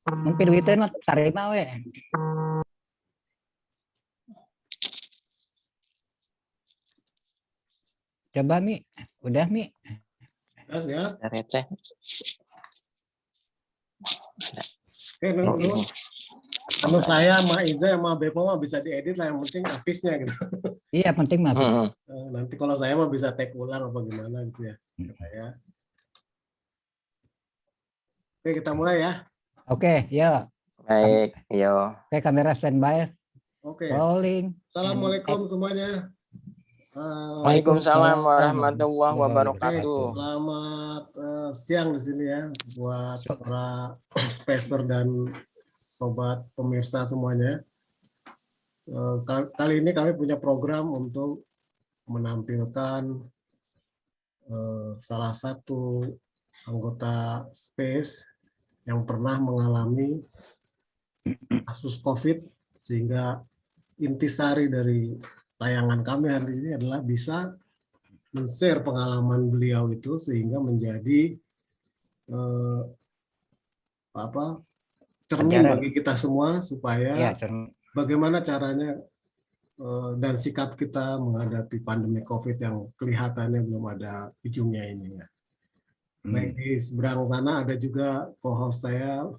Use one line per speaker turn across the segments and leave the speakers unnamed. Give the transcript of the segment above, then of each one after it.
Mungkin itu mah tarima we. Coba Mi, udah Mi.
Ya.
Receh.
Oke, menurut saya sama Iza sama Bepo mah bisa diedit lah, yang penting habisnya gitu.
Iya penting mah.
Nanti kalau saya mah bisa take ulang apa gimana gitu ya. Saya. Oke, kita mulai ya.
Oke, yuk.
Baik, yo.
Oke, kamera standby.
Oke.
Rolling.
Assalamualaikum semuanya.
Waalaikumsalam warahmatullahi wabarakatuh.
Selamat siang di sini ya buat para spacer dan sobat pemirsa semuanya. Kali ini kami punya program untuk menampilkan salah satu anggota Space yang pernah mengalami kasus COVID, sehingga intisari dari tayangan kami hari ini adalah bisa men-share pengalaman beliau itu sehingga menjadi cermin bagi kita semua supaya bagaimana caranya dan sikap kita menghadapi pandemi COVID yang kelihatannya belum ada ujungnya ini ya. Baik, di seberang sana ada juga co-host saya,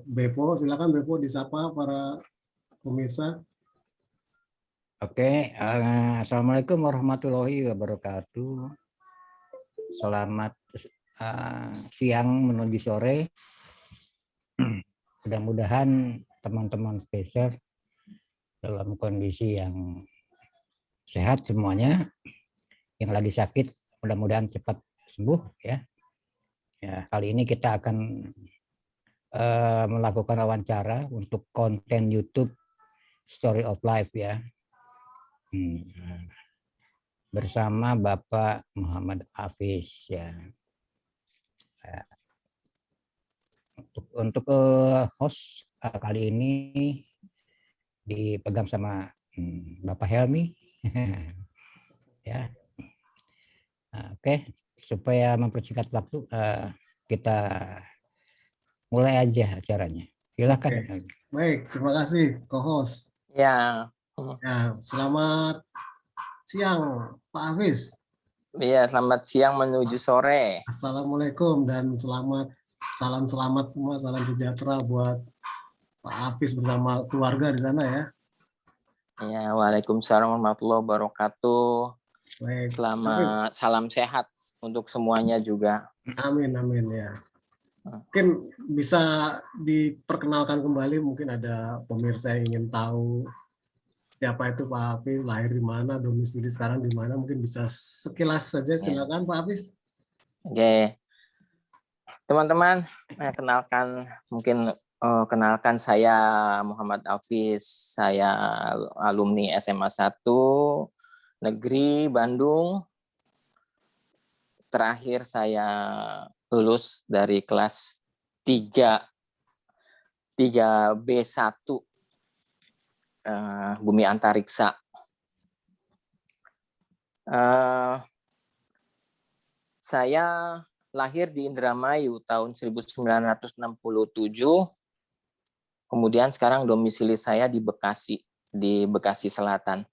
Bepo. Silakan Bepo disapa para pemirsa.
Oke, assalamualaikum warahmatullahi wabarakatuh. Selamat siang menuju sore. Mudah-mudahan teman-teman spacer dalam kondisi yang sehat semuanya. Yang lagi sakit mudah-mudahan cepat sembuh ya. Ya, kali ini kita akan melakukan wawancara untuk konten YouTube Story of Life ya. Bersama Bapak Muhammad Hafiz ya. Untuk host kali ini dipegang sama Bapak Helmi ya. Oke, supaya mempersingkat waktu kita mulai aja acaranya. Silakan.
Baik, terima kasih co-host.
Ya.
Selamat siang Pak Hafiz.
Iya, selamat siang menuju sore.
Assalamualaikum dan salam selamat semua, salam sejahtera buat Pak Hafiz bersama keluarga di sana ya.
Ya, waalaikumsalam warahmatullahi wabarakatuh.
Baik.
Selamat, salam sehat untuk semuanya juga.
Amin, amin ya. Mungkin bisa diperkenalkan kembali, mungkin ada pemirsa yang ingin tahu siapa itu Pak Hafiz, lahir di mana, domisili sekarang di mana, mungkin bisa sekilas saja, silakan Pak Hafiz.
Oke. Teman-teman, kenalkan saya Muhammad Hafiz, saya alumni SMA 1 Negeri Bandung. Terakhir saya lulus dari kelas 3B1 Bumi Antariksa. Saya lahir di Indramayu tahun 1967. Kemudian sekarang domisili saya di Bekasi Selatan.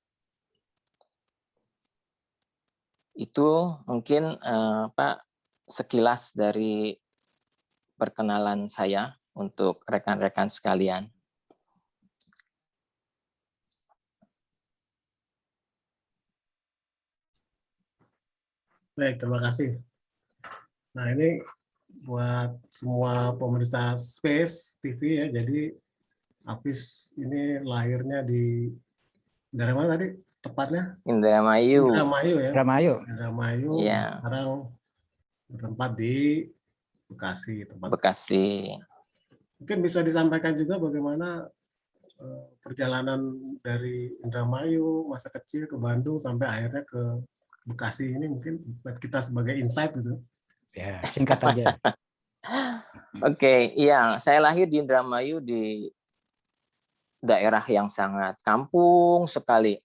Itu mungkin Pak sekilas dari perkenalan saya untuk rekan-rekan sekalian.
Baik, terima kasih. Nah, ini buat semua pemirsa Space TV ya. Jadi Hafiz ini lahirnya dari mana tadi tepatnya?
Indramayu.
Indramayu ya.
Indramayu.
Ya.
Sekarang bertempat di Bekasi.
Bekasi.
Mungkin bisa disampaikan juga bagaimana perjalanan dari Indramayu masa kecil ke Bandung sampai akhirnya ke Bekasi ini, mungkin buat kita sebagai insight gitu.
Ya, singkat aja.
Oke, iya, saya lahir di Indramayu di daerah yang sangat kampung sekali.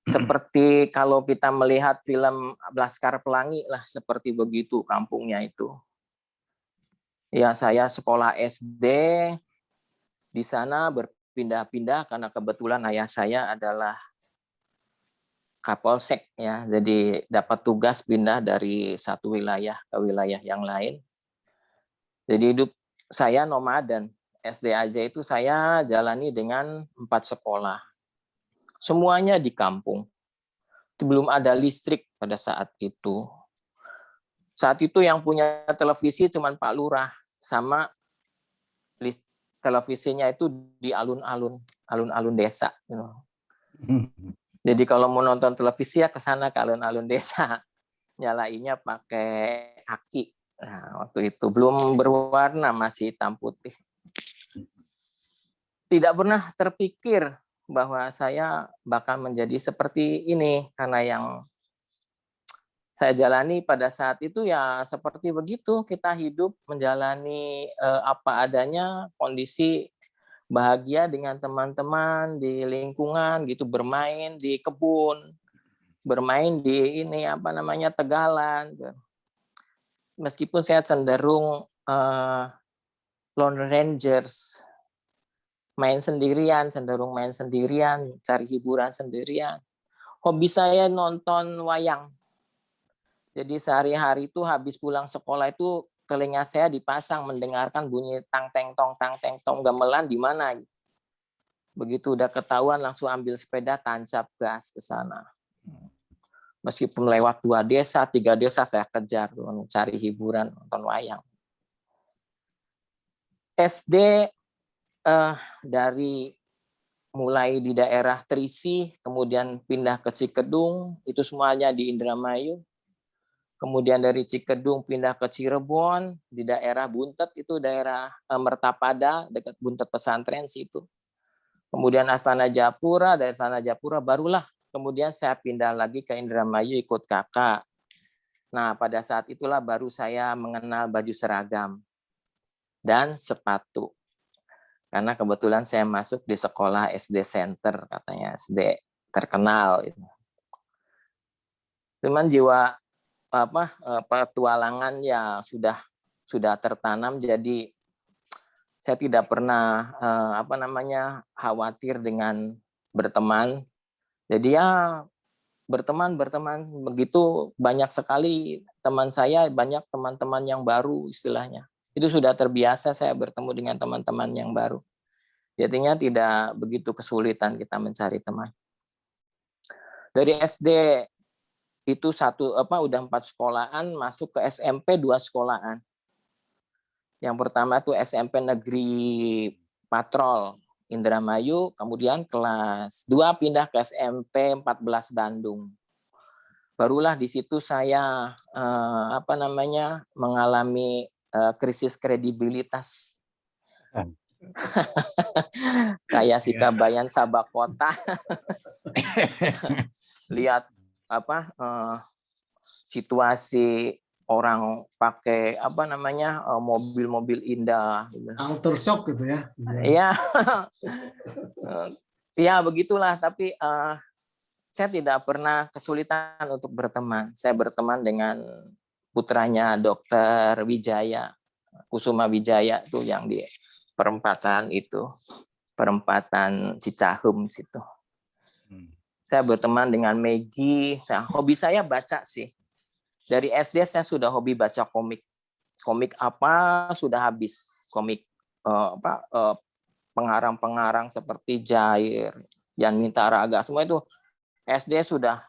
Seperti kalau kita melihat film Laskar Pelangi lah, seperti begitu kampungnya itu. Ya, saya sekolah SD di sana berpindah-pindah karena kebetulan ayah saya adalah Kapolsek ya, jadi dapat tugas pindah dari satu wilayah ke wilayah yang lain. Jadi hidup saya nomaden. SD aja itu saya jalani dengan 4 sekolah. Semuanya di kampung. Belum ada listrik pada saat itu. Saat itu yang punya televisi cuma Pak Lurah, sama televisinya itu di alun-alun desa. Jadi kalau mau nonton televisi ya ke sana ke alun-alun desa. Nyalainnya pakai aki. Nah, waktu itu belum berwarna, masih hitam putih. Tidak pernah terpikir bahwa saya bakal menjadi seperti ini, karena yang saya jalani pada saat itu ya seperti begitu, kita hidup menjalani apa adanya, kondisi bahagia dengan teman-teman di lingkungan gitu, bermain di kebun, bermain di ini apa namanya tegalan. Meskipun saya cenderung Lone Rangers, cenderung main sendirian, cari hiburan sendirian. Hobi saya nonton wayang. Jadi sehari-hari itu habis pulang sekolah itu telinga saya dipasang mendengarkan bunyi tang teng tong gamelan di mana. Begitu udah ketahuan langsung ambil sepeda tancap gas ke sana. Meskipun lewat 2 desa, 3 desa saya kejar cari hiburan nonton wayang. SD dari mulai di daerah Trisi, kemudian pindah ke Cikedung, itu semuanya di Indramayu. Kemudian dari Cikedung pindah ke Cirebon, di daerah Buntet, itu daerah Mertapada, dekat Buntet pesantren situ. Kemudian Astana Japura, dari Astana Japura barulah kemudian saya pindah lagi ke Indramayu ikut kakak. Nah, pada saat itulah baru saya mengenal baju seragam dan sepatu. Karena kebetulan saya masuk di sekolah SD Center, katanya SD terkenal. Cuman jiwa petualangan ya sudah tertanam, jadi saya tidak pernah khawatir dengan berteman. Jadi ya berteman begitu banyak sekali teman saya, banyak teman-teman yang baru istilahnya. Itu sudah terbiasa saya bertemu dengan teman-teman yang baru. Jadinya tidak begitu kesulitan kita mencari teman. Dari SD itu udah 4 sekolahan, masuk ke SMP 2 sekolahan. Yang pertama itu SMP Negeri Patrol Indramayu, kemudian kelas 2 pindah ke SMP 14 Bandung. Barulah di situ saya mengalami krisis kredibilitas. Kayak si Kabayan Sabakota. Lihat situasi orang pakai mobil-mobil indah gitu.
Culture shock gitu ya.
Iya. Ya begitulah, tapi saya tidak pernah kesulitan untuk berteman. Saya berteman dengan putranya Dokter Wijaya, Kusuma Wijaya itu yang di perempatan Cicahem situ. Saya berteman dengan Maggie. Hobi saya baca sih. Dari SD saya sudah hobi baca komik. Komik apa sudah habis. Komik pengarang-pengarang seperti Jair, Yan Mintaraga, semua itu SD sudah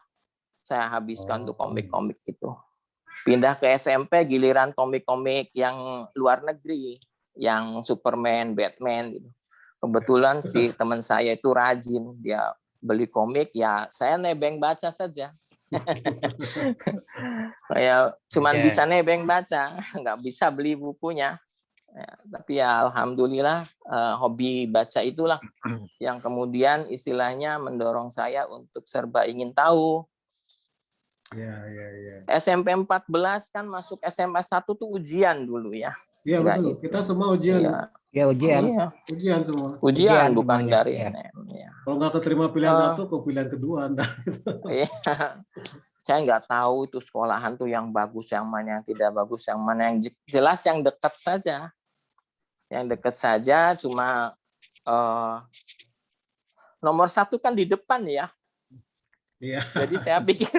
saya habiskan untuk komik-komik itu. Pindah ke SMP, giliran komik-komik yang luar negeri, yang Superman, Batman gitu. Kebetulan si teman saya itu rajin, dia beli komik, ya saya nebeng baca saja. Saya cuman bisa nebeng baca, nggak bisa beli bukunya. Ya, tapi ya alhamdulillah hobi baca itulah yang kemudian istilahnya mendorong saya untuk serba ingin tahu. SMP 14 kan masuk SMA 1 tuh ujian dulu ya.
Iya betul. Kita semua ujian.
Ya ujian.
Ujian semua.
Ujian bukan
semuanya.
dari
Ya.
Kalau nggak keterima pilihan satu, ke pilihan kedua.
Iya. Saya nggak tahu itu sekolahan tuh yang bagus, yang mana yang tidak bagus, yang mana yang jelas yang dekat saja. Yang dekat saja cuma nomor 1 kan di depan ya.
Iya.
Jadi saya pikir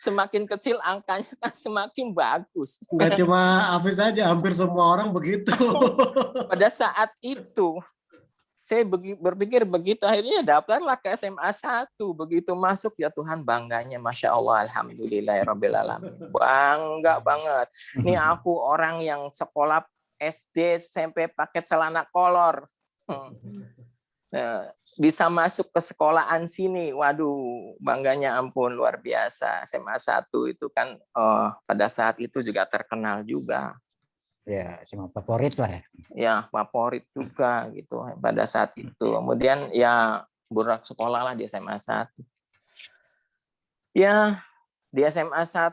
semakin kecil angkanya kan semakin bagus.
Nggak cuma Hafiz saja, hampir semua orang begitu.
Pada saat itu saya berpikir begitu, akhirnya daftarlah ke SMA 1. Begitu masuk, ya Tuhan, bangganya, Masya Allah, Alhamdulillahirrabbilalamin. Bangga banget. Ini aku orang yang sekolah SD, SMP pakai celana kolor. Nah, bisa masuk ke sekolahan sini, waduh, bangganya ampun, luar biasa. SMA 1 itu kan pada saat itu juga terkenal juga.
Ya, semua favorit lah ya.
Ya, favorit juga gitu pada saat itu. Kemudian ya burak sekolah lah di SMA 1. Ya, di SMA 1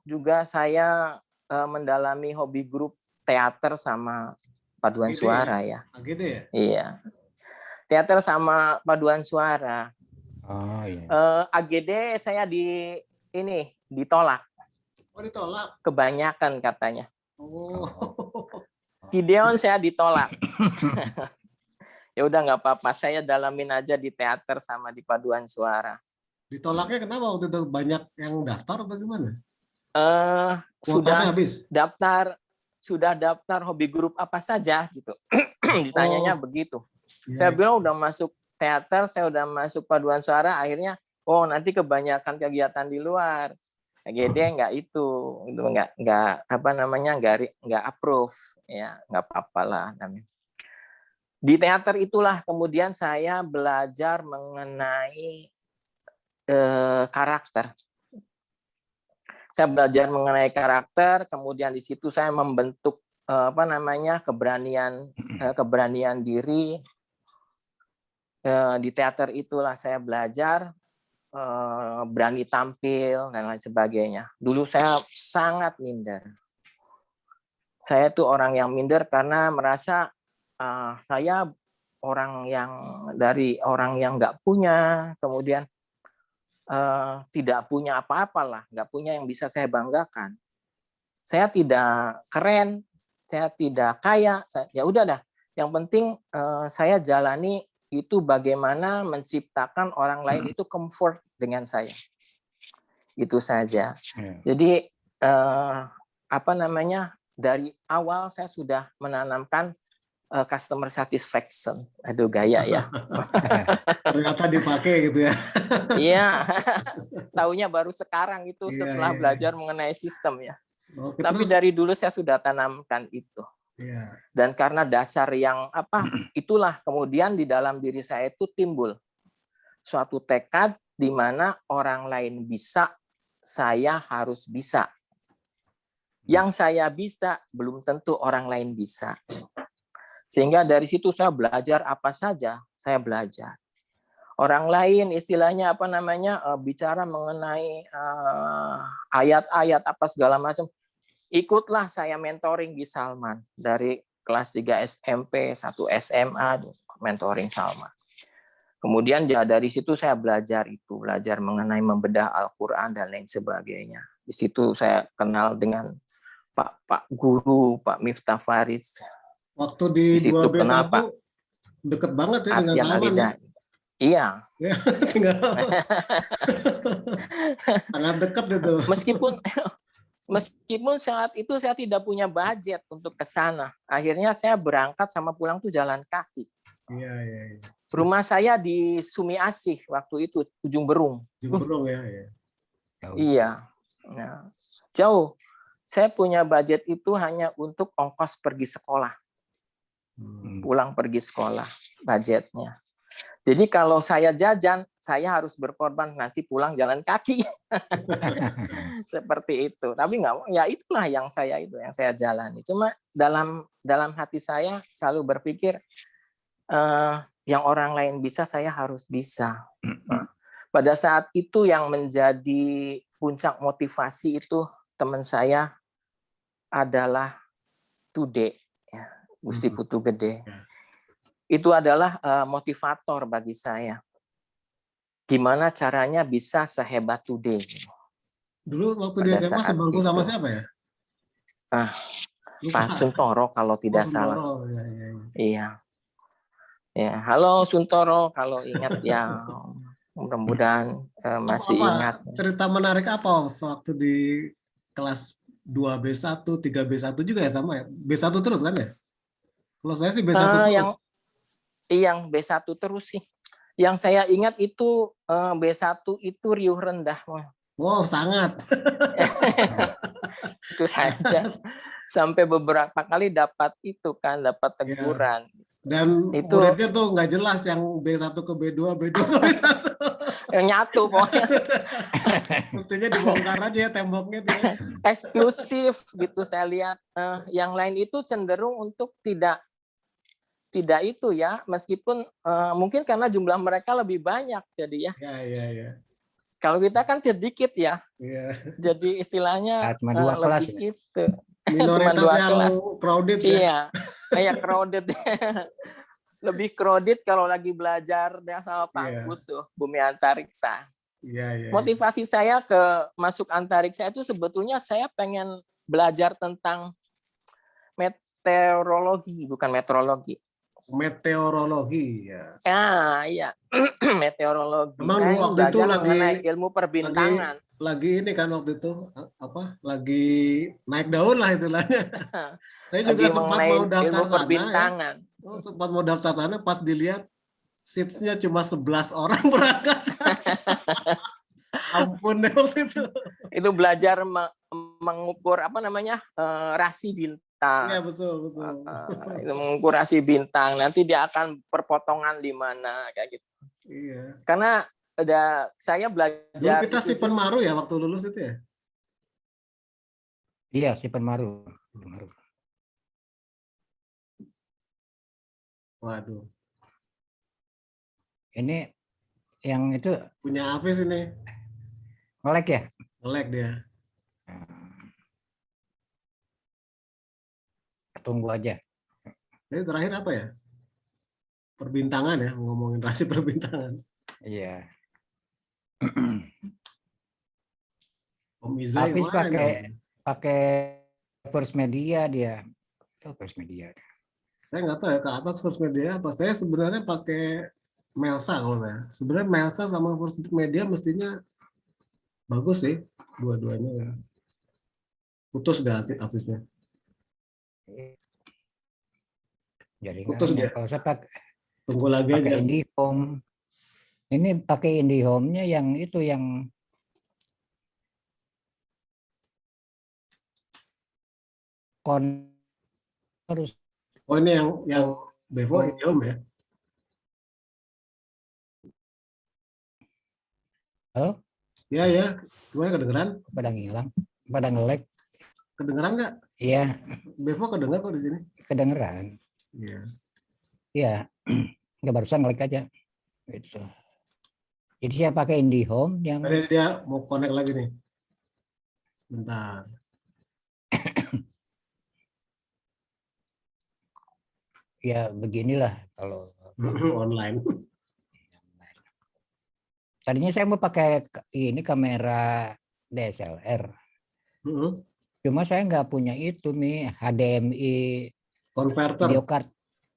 juga saya mendalami hobi grup teater sama paduan suara ya.
AGD ya?
Iya. Teater sama paduan suara.
Oh iya.
AGD saya ditolak.
Oh, ditolak.
Kebanyakan katanya.
Oh.
Gideon saya ditolak. Ya udah nggak apa-apa, saya dalamin aja di teater sama di paduan suara.
Ditolaknya kenapa waktu itu, banyak yang daftar atau gimana?
Sudah daftar hobi grup apa saja gitu. Ditanyanya begitu. Saya bilang udah masuk teater, saya udah masuk paduan suara, akhirnya nanti kebanyakan kegiatan di luar. AGD nggak nggak approve ya, nggak apa-apa lah namanya. Di teater itulah kemudian saya belajar mengenai karakter. Saya belajar mengenai karakter, kemudian di situ saya membentuk keberanian diri. Di teater itulah saya belajar berani tampil dan lain sebagainya. Dulu saya sangat minder. Saya tuh orang yang minder karena merasa saya orang yang nggak punya, kemudian tidak punya apa-apalah, nggak punya yang bisa saya banggakan. Saya tidak keren, saya tidak kaya, ya udah dah. Yang penting saya jalani itu bagaimana menciptakan orang lain itu comfort dengan saya. Itu saja. Jadi dari awal saya sudah menanamkan customer satisfaction. Aduh, gaya ya.
Ternyata dipakai gitu ya.
Iya. Taunya baru sekarang itu setelah belajar mengenai sistem ya. Oke, tapi dari dulu saya sudah tanamkan itu. Dan karena dasar yang itulah kemudian di dalam diri saya itu timbul suatu tekad di mana orang lain bisa, saya harus bisa. Yang saya bisa belum tentu orang lain bisa. Sehingga dari situ saya belajar apa saja, saya belajar. Orang lain istilahnya bicara mengenai ayat-ayat apa segala macam. Ikutlah saya mentoring di Salman dari kelas 3 SMP, 1 SMA, mentoring Salman. Kemudian dari situ saya belajar mengenai membedah Al-Quran dan lain sebagainya. Di situ saya kenal dengan Pak Guru, Pak Miftah Faris.
Waktu di 2B1 deket banget ya dengan Salman ya?
Iya.
Sangat dekat itu.
Meskipun saat itu saya tidak punya budget untuk ke sana. Akhirnya saya berangkat sama pulang tuh jalan kaki.
Iya.
Rumah saya di Sumi Asih waktu itu, Ujung Berung.
Ujung Berung ya.
Iya. Nah, jauh. Saya punya budget itu hanya untuk ongkos pergi sekolah. Pulang pergi sekolah budgetnya. Jadi kalau saya jajan, saya harus berkorban nanti pulang jalan kaki. Seperti itu. Tapi nggak, ya itulah yang saya jalani. Cuma dalam hati saya selalu berpikir yang orang lain bisa, saya harus bisa. pada saat itu yang menjadi puncak motivasi itu teman saya adalah Tude, ya, Gusti Putu Gede. Itu adalah motivator bagi saya. Gimana caranya bisa sehebat Tude?
Dulu waktu di SMA sebangku sama siapa ya?
Pak Suntoro kalau tidak salah.
Ya.
Iya. Ya, halo Suntoro kalau ingat ya, mudah-mudahan masih ingat.
Cerita menarik apa waktu di kelas 2B1, 3B1 juga ya sama ya? B1 terus kan ya? Kalau saya sih B1 terus.
Yang B1 terus sih. Yang saya ingat itu B1 itu riuh rendah.
Wow, sangat.
Itu saja. Sampai beberapa kali dapat itu kan, dapat teguran.
Dan itu muridnya tuh nggak jelas yang B1 ke B2, B2 ke B1.
Yang nyatu pokoknya.
Mestinya dibongkar aja ya temboknya tuh.
Eksklusif gitu saya lihat. Yang lain itu cenderung untuk tidak itu ya, meskipun mungkin karena jumlah mereka lebih banyak jadi ya.
Iya.
Kalau kita kan sedikit ya.
Iya.
Jadi istilahnya
cuma 2 kelas
lebih itu.
Cuma 2 kelas. Crowded ya.
Iya. Kayak crowded. Lebih crowded kalau lagi belajar sama Pak Gus tuh, Bumi Antariksa.
Iya.
Motivasi saya ke masuk antariksa itu sebetulnya saya pengen belajar tentang meteorologi, bukan meteorologi.
Meteorologi ya.
Iya. Meteorologi.
Memang waktu itu
mengenai ilmu perbintangan.
Lagi ini kan waktu itu lagi naik daun lah istilahnya. Saya juga sempat mau daftar
perbintangan.
Ya. Sempat mau daftar sana pas dilihat seats-nya cuma 11 orang berangkat. Ampun deh waktu itu. Itu
belajar mengukur rasi bintang.
Iya betul.
Itu mengukur rasi bintang. Nanti dia akan perpotongan di mana kayak gitu.
Iya.
Karena saya belajar.
Dulu kita Sipen Maru ya waktu lulus itu ya?
Iya, Sipen Maru.
Waduh.
Ini yang itu
punya Hafiz ini.
Nge-lag ya?
Nge-lag dia.
Tunggu aja.
Jadi terakhir apa ya? Perbintangan ya, ngomongin rasi perbintangan.
Iya.
Hafiz
pakai First Media dia. Itu First Media.
Saya nggak tahu ya ke atas First Media apa. Saya sebenarnya pakai Melsa kalau saya. Sebenarnya Melsa sama First Media mestinya bagus sih dua-duanya. Putus dah Hafiznya.
Jadi
putus dia.
Kalau saya
tunggu lagi
pakai
aja.
IndiHome. Ini pakai IndiHome-nya yang itu yang harus.
Oh ini yang Bevo IndiHome ya?
Halo?
Ya. Gimana kedengeran?
Pada ngilang, pada nge-lag.
Kedengeran nggak?
Iya.
Bevo kedengeran kok di sini?
Kedengeran.
Iya.
Iya. Nggak barusan nge-lag aja. Gitu. Jadi saya pakai IndiHome yang.
Tadi dia mau connect lagi nih. Bentar.
Ya beginilah kalau
online.
Tadinya saya mau pakai ini kamera DSLR. Cuma saya nggak punya itu nih HDMI
converter.
Video card.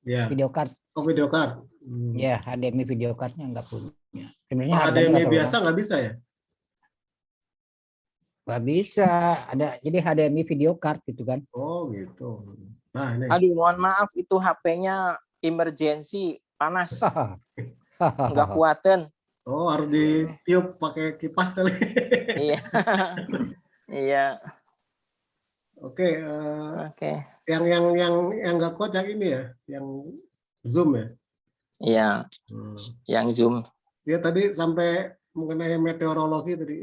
Ya.
Video card.
Oh video card.
Ya HDMI video cardnya nggak punya. Sebenarnya
HDMI biasa nggak bisa ya?
Nggak bisa. Jadi HDMI video card gitu kan.
Oh gitu. Nah, ini.
Aduh mohon maaf itu HP-nya emergency panas. Nggak kuatin.
Oh harus ditiup pakai kipas kali.
Iya. Iya.
Oke. Yang nggak kuat yang ini ya, yang Zoom ya.
Iya. Yang Zoom.
Dia tadi sampai mengenai meteorologi tadi.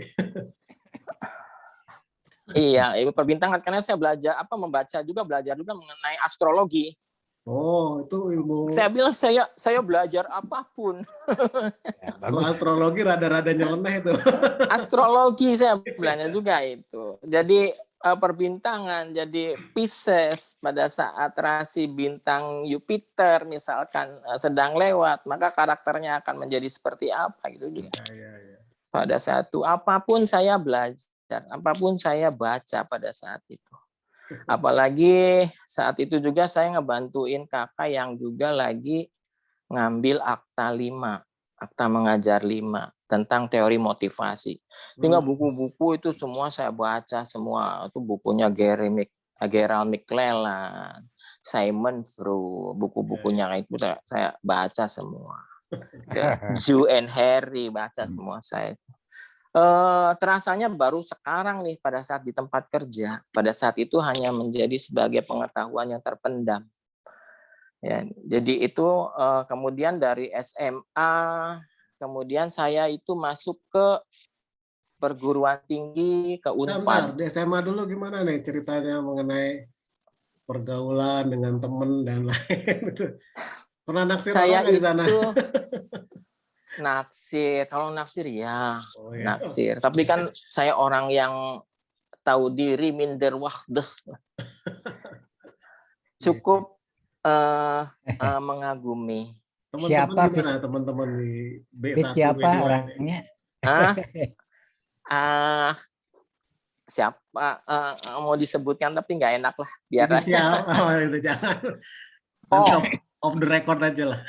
Iya, ilmu perbintangan karena saya belajar belajar juga mengenai astrologi.
Oh, itu ilmu.
Saya bilang saya belajar apapun.
Ya,
Kalau astrologi rada-rada nyeleneh itu.
Astrologi saya bilangnya juga itu. Jadi perbintangan, jadi Pisces pada saat rasi bintang Jupiter misalkan sedang lewat, maka karakternya akan menjadi seperti apa gitu juga.
Ya.
Pada saat itu apapun saya belajar, apapun saya baca pada saat itu. Apalagi saat itu juga saya ngebantuin kakak yang juga lagi ngambil akta 5, akta mengajar 5 tentang teori motivasi. Tinggal buku-buku itu semua saya baca semua. Itu bukunya Gerald McClellan, Simon Frew, buku-bukunya itu saya baca semua. Joe and Harry baca semua saya. Terasanya baru sekarang nih pada saat di tempat kerja. Pada saat itu hanya menjadi sebagai pengetahuan yang terpendam. Ya, jadi itu kemudian dari SMA, kemudian saya itu masuk ke perguruan tinggi, ke Unpad.
Bentar, di SMA dulu gimana nih ceritanya mengenai pergaulan dengan teman dan lain itu. Pernah naksir
Saya
orang di sana?
itu naksir, kalau naksir ya
Oh, ya.
naksir. Tapi kan saya orang yang tahu diri, minder wahdeh. Cukup mengagumi.
Teman-teman gimana teman-teman di B1,
siapa
B2
orangnya?
Siapa mau disebutkan tapi nggak enak lah, biar
inisial. Itu jangan. Off the record aja lah.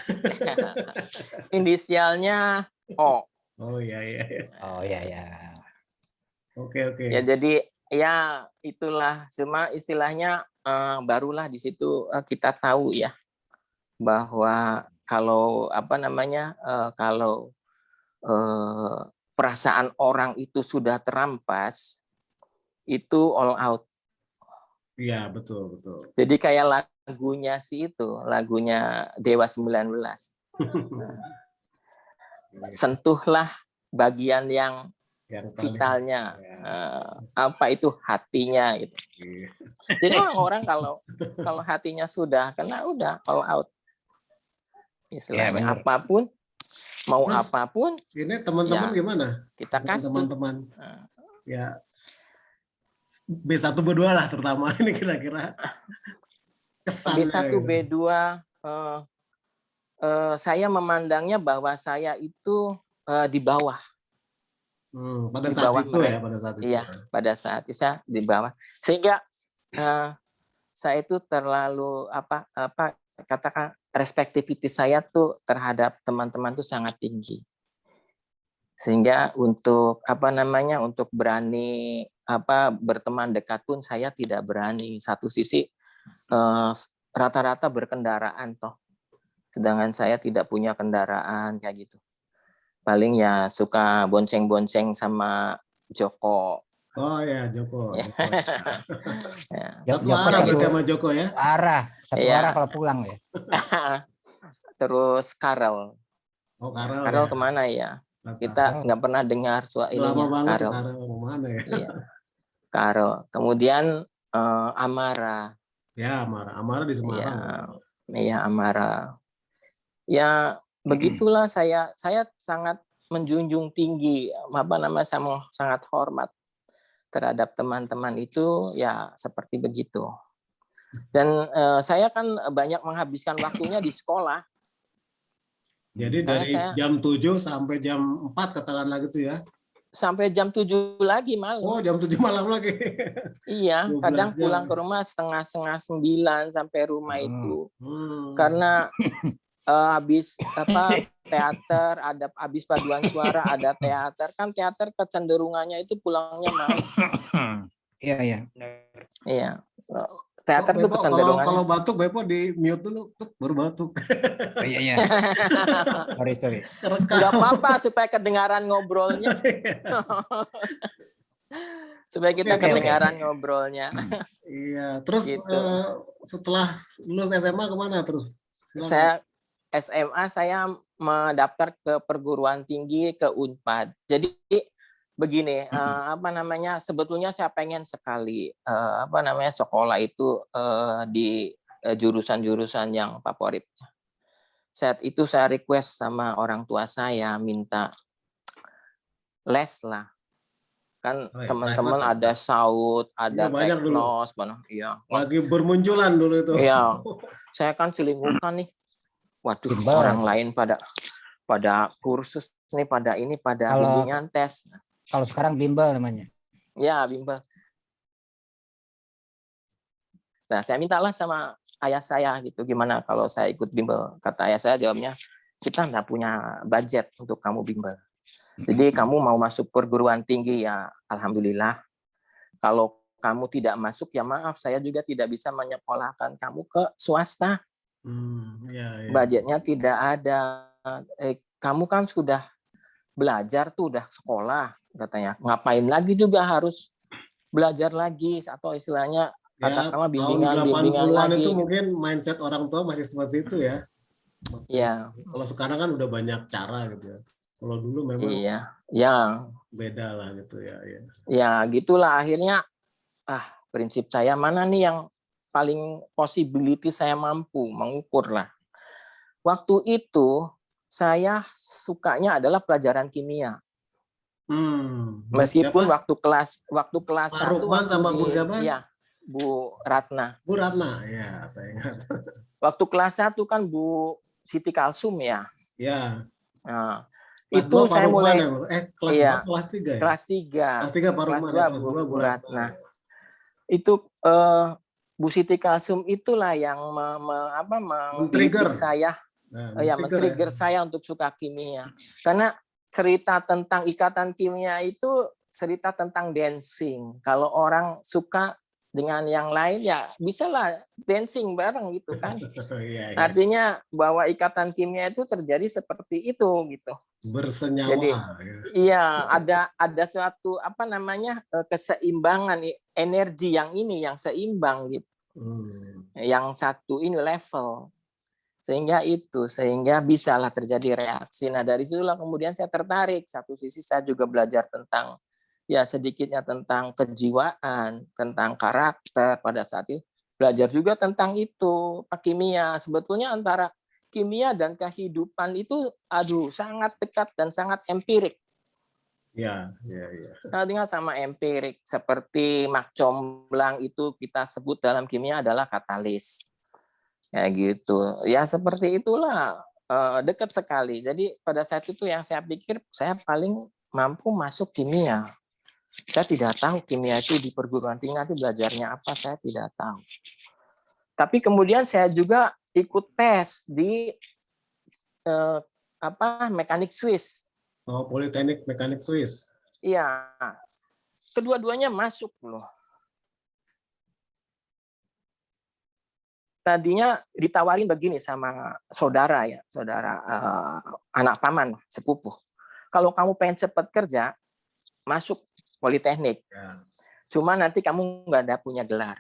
Inisialnya O.
Oh iya.
Oh ya.
Oke.
Ya jadi ya itulah, cuma istilahnya barulah di situ kita tahu ya bahwa kalau kalau perasaan orang itu sudah terampas, itu all out.
Iya, betul.
Jadi kayak lagunya Dewa 19. Sentuhlah bagian yang vitalnya, apa itu hatinya gitu. Jadi orang-orang kalau hatinya sudah kena, udah all out. Istilahnya
Ya,
apapun, mau apapun.
Ini teman-teman ya, gimana?
Kita kasih.
Teman-teman. Ya, B1 B2 lah terutama ini kira-kira kesannya.
B1 B2 saya memandangnya bahwa saya itu di bawah.
Pada saat itu mereka, ya, pada saat itu.
Iya, pada saat itu saya di bawah. Sehingga saya itu terlalu katakan respectivity saya tuh terhadap teman-teman tuh sangat tinggi. Sehingga untuk untuk berani berteman dekat pun saya tidak berani. Satu sisi rata-rata berkendaraan toh. Sedangkan saya tidak punya kendaraan kayak gitu. Paling ya suka bonceng-bonceng sama Joko.
Oh ya, Joko.
Satu
arah sama Joko ya?
Satu arah kalau pulang ya.
Terus Karel.
Oh, Karel.
Karel ya? Kemana ya? Kita nggak pernah dengar suara ininya.
Karel kemana ya?
Iya. Karel. Kemudian Amara.
Ya, Amara di Semarang.
Iya, Amara. Ya begitulah saya sangat menjunjung tinggi saya sangat hormat terhadap teman-teman itu ya seperti begitu. Dan saya kan banyak menghabiskan waktunya di sekolah.
Jadi dari jam 7 sampai jam 4 katakanlah gitu ya.
Sampai jam 7 lagi malam.
Oh, jam 7 malam lagi.
Iya, kadang pulang ke rumah setengah 9 sampai rumah itu. Karena habis teater, ada habis paduan suara, ada teater. Kan teater kecenderungannya itu pulangnya malam. Iya. Teater itu kecenderungannya.
Kalau batuk, Bepo di mute dulu, baru batuk.
Iya. Sorry.
Enggak apa-apa supaya kedengaran ngobrolnya. Supaya kita kedengaran ngobrolnya.
Iya. Terus gitu. Setelah lulus SMA kemana terus?
Saya SMA saya mendaftar ke perguruan tinggi ke Unpad. Jadi begini, sebetulnya saya pengen sekali sekolah itu di jurusan-jurusan yang favorit. Saat itu saya request sama orang tua saya minta les lah. Kan teman-teman ada SAUT, ada Teknos, iya.
Lagi bermunculan dulu itu.
Iya. Saya kan celingukan nih. Waduh, orang lain pada kursus nih, pada bimbingan tes.
Kalau sekarang bimbel namanya.
Ya, bimbel. Nah, saya mintalah sama ayah saya gitu, gimana kalau saya ikut bimbel. Kata ayah saya, jawabnya, kita nggak punya budget untuk kamu bimbel. Jadi kamu mau masuk perguruan tinggi ya alhamdulillah. Kalau kamu tidak masuk ya maaf, saya juga tidak bisa menyekolahkan kamu ke swasta. Budgetnya tidak ada. Kamu kan sudah belajar tuh, udah sekolah katanya. Ngapain lagi juga harus belajar lagi atau istilahnya katakanlah bimbingan lagi.
Itu mungkin mindset orang tua masih seperti itu ya.
Iya.
Kalau sekarang kan udah banyak cara gitu ya. Kalau dulu memang beda lah gitu ya.
Ya gitulah akhirnya prinsip saya mana nih yang paling possibility saya mampu mengukur lah. Waktu itu saya sukanya adalah pelajaran kimia. Meskipun waktu kelas 1
sama Bu siapa?
Ya, Bu Ratna.
Bu Ratna, ya saya ingat.
Waktu kelas 1 kan Bu Siti Kalsum ya.
Ya.
Nah, itu saya mulai
kelas 3 ya?
Kelas 3 Bu Ratna. Itu Bu Siti Kalsum itulah yang men-trigger saya. Men-trigger saya untuk suka kimia. Karena cerita tentang ikatan kimia itu cerita tentang dancing. Kalau orang suka dengan yang lain ya bisalah dancing bareng gitu kan. Artinya bahwa ikatan kimia itu terjadi seperti itu gitu.
Bersenyawa.
Jadi iya ada suatu keseimbangan energi yang seimbang gitu. Yang satu ini level. Sehingga bisalah terjadi reaksi. Nah, dari situlah kemudian saya tertarik. Satu sisi saya juga belajar tentang sedikitnya tentang kejiwaan, tentang karakter pada saat itu. Belajar juga tentang itu, kimia. Sebetulnya antara kimia dan kehidupan itu sangat dekat dan sangat empirik.
Ya.
Tinggal sama empirik. Seperti Mark Comblang itu kita sebut dalam kimia adalah katalis. Ya gitu. Ya seperti itulah, dekat sekali. Jadi pada saat itu yang saya pikir saya paling mampu masuk kimia. Saya tidak tahu kimia itu di perguruan tinggi nanti belajarnya apa, saya tidak tahu. Tapi kemudian saya juga ikut tes di mekanik Swiss.
Oh, Politeknik Mekanik Swiss.
Iya. Kedua-duanya masuk loh. Tadinya ditawarin begini sama saudara anak paman, sepupu. Kalau kamu pengen cepat kerja, masuk Politeknik.
Ya.
Cuma nanti kamu nggak ada punya gelar.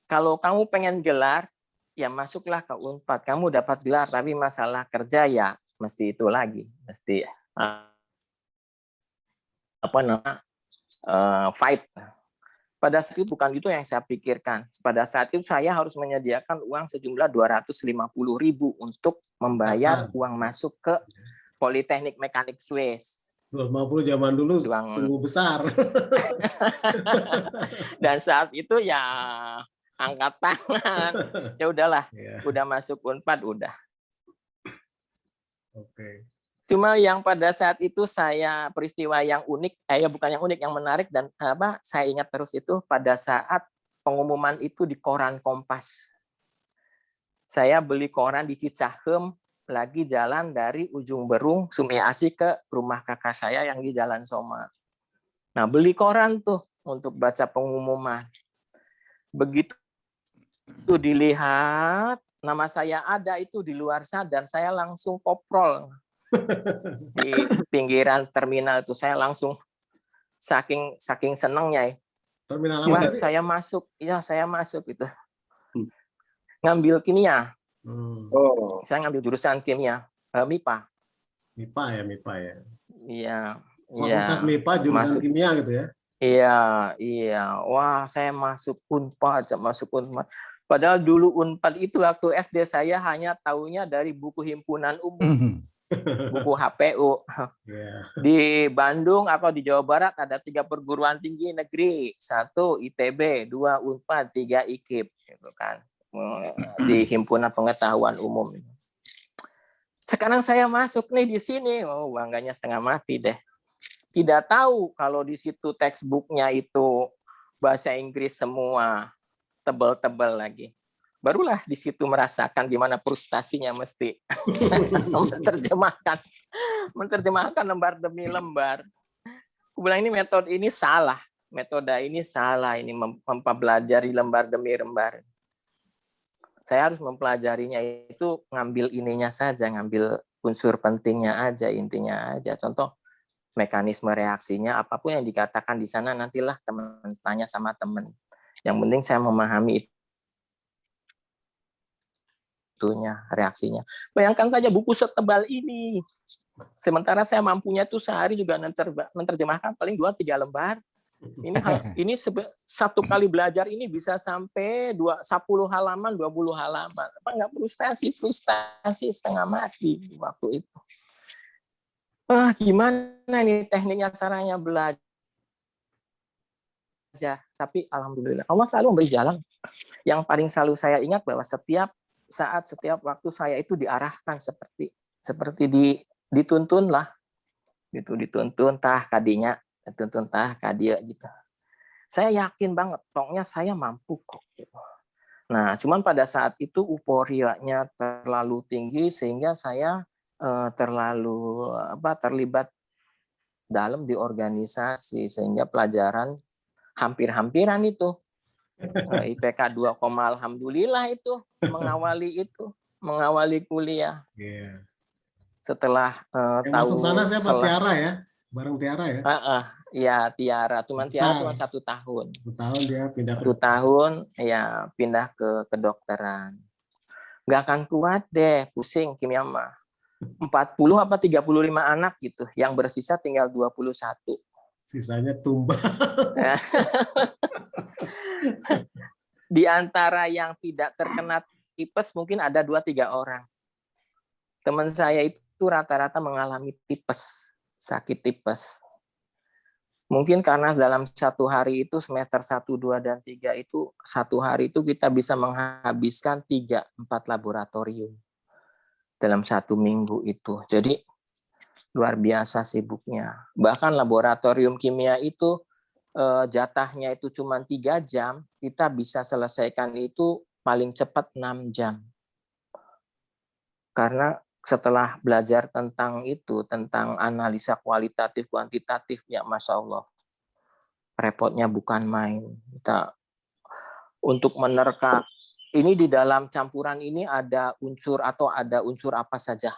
Kalau kamu pengen gelar, ya masuklah ke Unpad. Kamu dapat gelar, tapi masalah kerja ya mesti itu lagi, mesti fight. Pada saat itu bukan itu yang saya pikirkan. Pada saat itu saya harus menyediakan uang sejumlah 250.000 untuk membayar uang masuk ke Politeknik Mekanik Swiss.
250 zaman dulu tunggu besar.
Dan saat itu ya angkat tangan. Ya udahlah, udah masuk Unpad udah.
Oke.
Cuma yang pada saat itu saya peristiwa yang unik, bukan yang unik, yang menarik dan saya ingat terus itu pada saat pengumuman itu di koran Kompas. Saya beli koran di Cicahem, lagi jalan dari ujung Berung, Sumai Asi ke rumah kakak saya yang di Jalan Soma. Nah, beli koran tuh untuk baca pengumuman. Begitu dilihat, nama saya ada itu di luar sadar, saya langsung koprol. Di pinggiran terminal itu saya langsung saking senengnya.
Terminal
apa? Saya masuk itu. Ngambil kimia. Saya ngambil jurusan kimia, MIPA.
MIPA ya.
Iya.
Fakultas MIPA jurusan kimia gitu ya.
Iya. Wah, saya masuk Unpad. Padahal dulu Unpad itu waktu SD saya hanya taunya dari buku himpunan umum, buku HPU. Di Bandung atau di Jawa Barat ada 3 perguruan tinggi negeri, 1 ITB, 2 Unpad, 3 IKIP, gitu kan, di himpunan pengetahuan umum. Sekarang saya masuk nih di sini, bangganya setengah mati deh. Tidak tahu kalau di situ textbooknya itu bahasa Inggris semua, tebal-tebal lagi. Barulah di situ merasakan gimana frustasinya mesti menerjemahkan lembar demi lembar. Aku bilang ini metode ini salah, ini mempelajari lembar demi lembar. Saya harus mempelajarinya itu ngambil ininya saja, ngambil unsur pentingnya aja, intinya aja. Contoh mekanisme reaksinya, apapun yang dikatakan di sana nantilah teman tanya sama teman. Yang penting saya memahami itunya, reaksinya. Bayangkan saja buku setebal ini. Sementara saya mampunya itu sehari juga menerjemahkan paling 2-3 lembar. Ini satu kali belajar ini bisa sampai 10 halaman, 20 halaman. Apa enggak frustasi setengah mati waktu itu. Gimana nih tekniknya, caranya belajar? Tapi alhamdulillah Allah selalu memberi jalan. Yang paling selalu saya ingat bahwa setiap saat, setiap waktu saya itu diarahkan seperti dituntun lah, gitu, dituntun tah kadinya, dituntun tah kadia gitu. Saya yakin banget, pokoknya saya mampu kok. Gitu. Nah, cuman pada saat itu euforianya terlalu tinggi sehingga saya terlibat dalam di organisasi sehingga pelajaran hampir-hampiran itu. IPK 2, alhamdulillah itu mengawali kuliah.
Yeah.
Setelah
tahu masuk sana siapa? Tiara ya, bareng Tiara ya.
Ya Tiara, Tiara cuma 1 tahun.
1 tahun dia pindah.
1 tahun ya pindah ke kedokteran. Nggak akan kuat deh, pusing kimia mah. 40 apa 35 anak gitu, yang bersisa tinggal 21.
Sisanya tumbang.
Di antara yang tidak terkena tipes mungkin ada 2-3 orang. Teman saya itu rata-rata mengalami tipes, sakit tipes. Mungkin karena dalam 1 hari itu semester 1, 2, dan 3 itu 1 hari itu kita bisa menghabiskan 3-4 laboratorium dalam 1 minggu itu. Jadi luar biasa sibuknya. Bahkan laboratorium kimia itu jatahnya itu cuma 3 jam, kita bisa selesaikan itu paling cepat 6 jam. Karena setelah belajar tentang itu, tentang analisa kualitatif, kuantitatif, ya Masya Allah, repotnya bukan main. Kita untuk menerka, ini di dalam campuran ini ada unsur apa saja.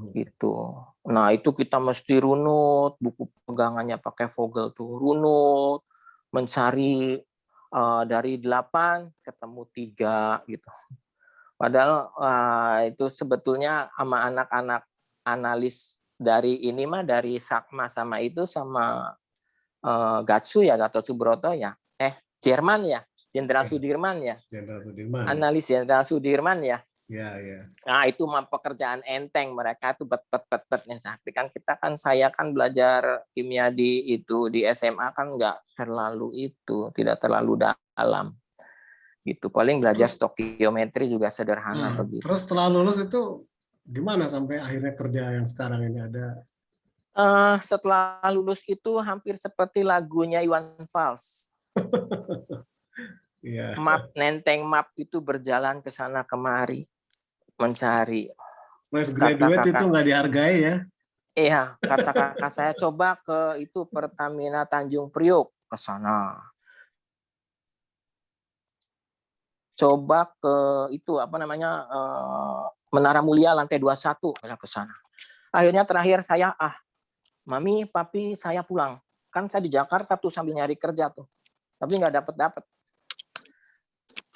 Gitu. Nah itu kita mesti runut, buku pegangannya pakai Vogel tuh, runut, mencari dari 8 ketemu 3 gitu. Padahal itu sebetulnya sama anak-anak analis dari ini mah, dari Sakma sama itu sama Gatsu ya, Gatot Subroto ya, Jerman ya, Jenderal Sudirman ya, analis Jenderal Sudirman ya.
Ya, ya.
Nah itu mah pekerjaan enteng, mereka tuh bet-bet-bet-betnya. Tapi kan kita kan, saya kan belajar kimia di SMA kan nggak terlalu tidak terlalu dalam. Gitu, paling belajar stokiometri juga sederhana begitu.
Terus setelah lulus itu gimana sampai akhirnya kerja yang sekarang ini ada?
Setelah lulus itu hampir seperti lagunya Iwan Fals.
Yeah.
Nenteng map itu berjalan ke sana kemari mencari.
Fresh graduate itu nggak dihargai ya?
Iya, kata kakak saya coba ke itu Pertamina Tanjung Priok, ke sana. Coba ke itu Menara Mulia lantai 21, ke sana. Akhirnya terakhir saya Mami, Papi, saya pulang. Kan saya di Jakarta tuh sambil nyari kerja tuh. Tapi nggak dapet.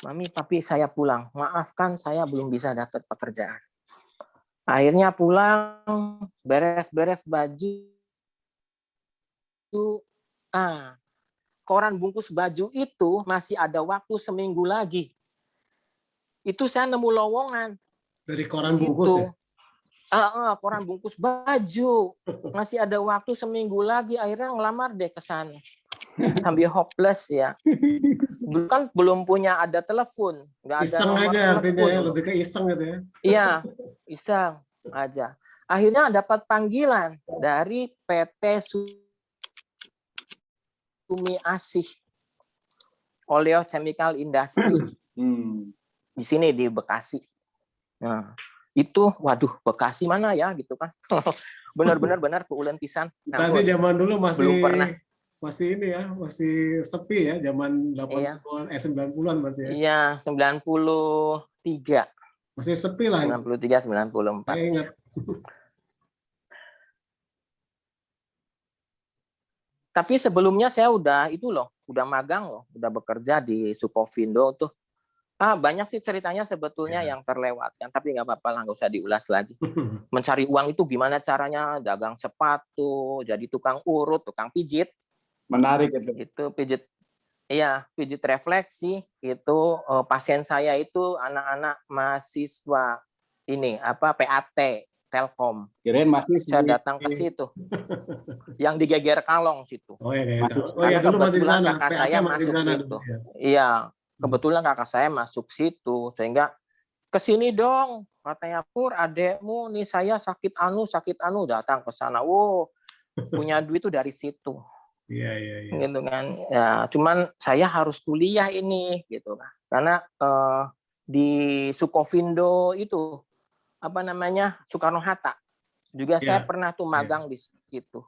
Mami, Papi, saya pulang. Maafkan, saya belum bisa dapat pekerjaan. Akhirnya pulang, beres-beres baju. Koran bungkus baju itu masih ada waktu seminggu lagi. itu saya nemu lowongan
Dari
di
koran bungkus
situ.
ya?
Koran bungkus baju. Masih ada waktu seminggu lagi, akhirnya ngelamar deh ke sana. Sambil hopeless ya. Kan belum punya ada telepon, nggak ada
Iseng
nomor
aja artinya
telepon.
ya, lebih ke iseng gitu ya.
Iya, iseng aja. Akhirnya dapat panggilan dari PT Sumi Asih Oleochemical Industry di sini di Bekasi. Nah, itu waduh Bekasi mana ya gitu kan. Benar-benar keulen pisan.
Bekasi zaman dulu
belum pernah.
Masih ini ya, masih sepi ya zaman 80-an, 90-an berarti ya.
Iya, 93.
Masih sepi lah.
93, 94.
Saya ingat.
Tapi sebelumnya saya udah magang loh, udah bekerja di Sukovindo tuh. Banyak sih ceritanya sebetulnya yang terlewatkan, tapi nggak apa-apa lah, nggak usah diulas lagi. Mencari uang itu gimana caranya? Dagang sepatu, jadi tukang urut, tukang pijit.
Menarik itu.
Itu pijit, iya, pijit refleksi. Itu pasien saya itu anak-anak mahasiswa ini PAT Telkom.
Kirain masih
saya datang ke situ. Yang di Geger Kalong situ.
Oh iya,
karena
dulu
kebetulan
masih
kakak saya masuk situ. Iya, kebetulan kakak saya masuk situ, sehingga kesini dong, katanya Pur, adekmu nih saya sakit anu, datang ke sana. Wow, punya duit itu dari situ.
Iya.
Gitu kan. Ya, cuman saya harus kuliah ini, gitu kan. Karena di Sukovindo itu Soekarno Hatta. Juga saya pernah tuh magang di situ.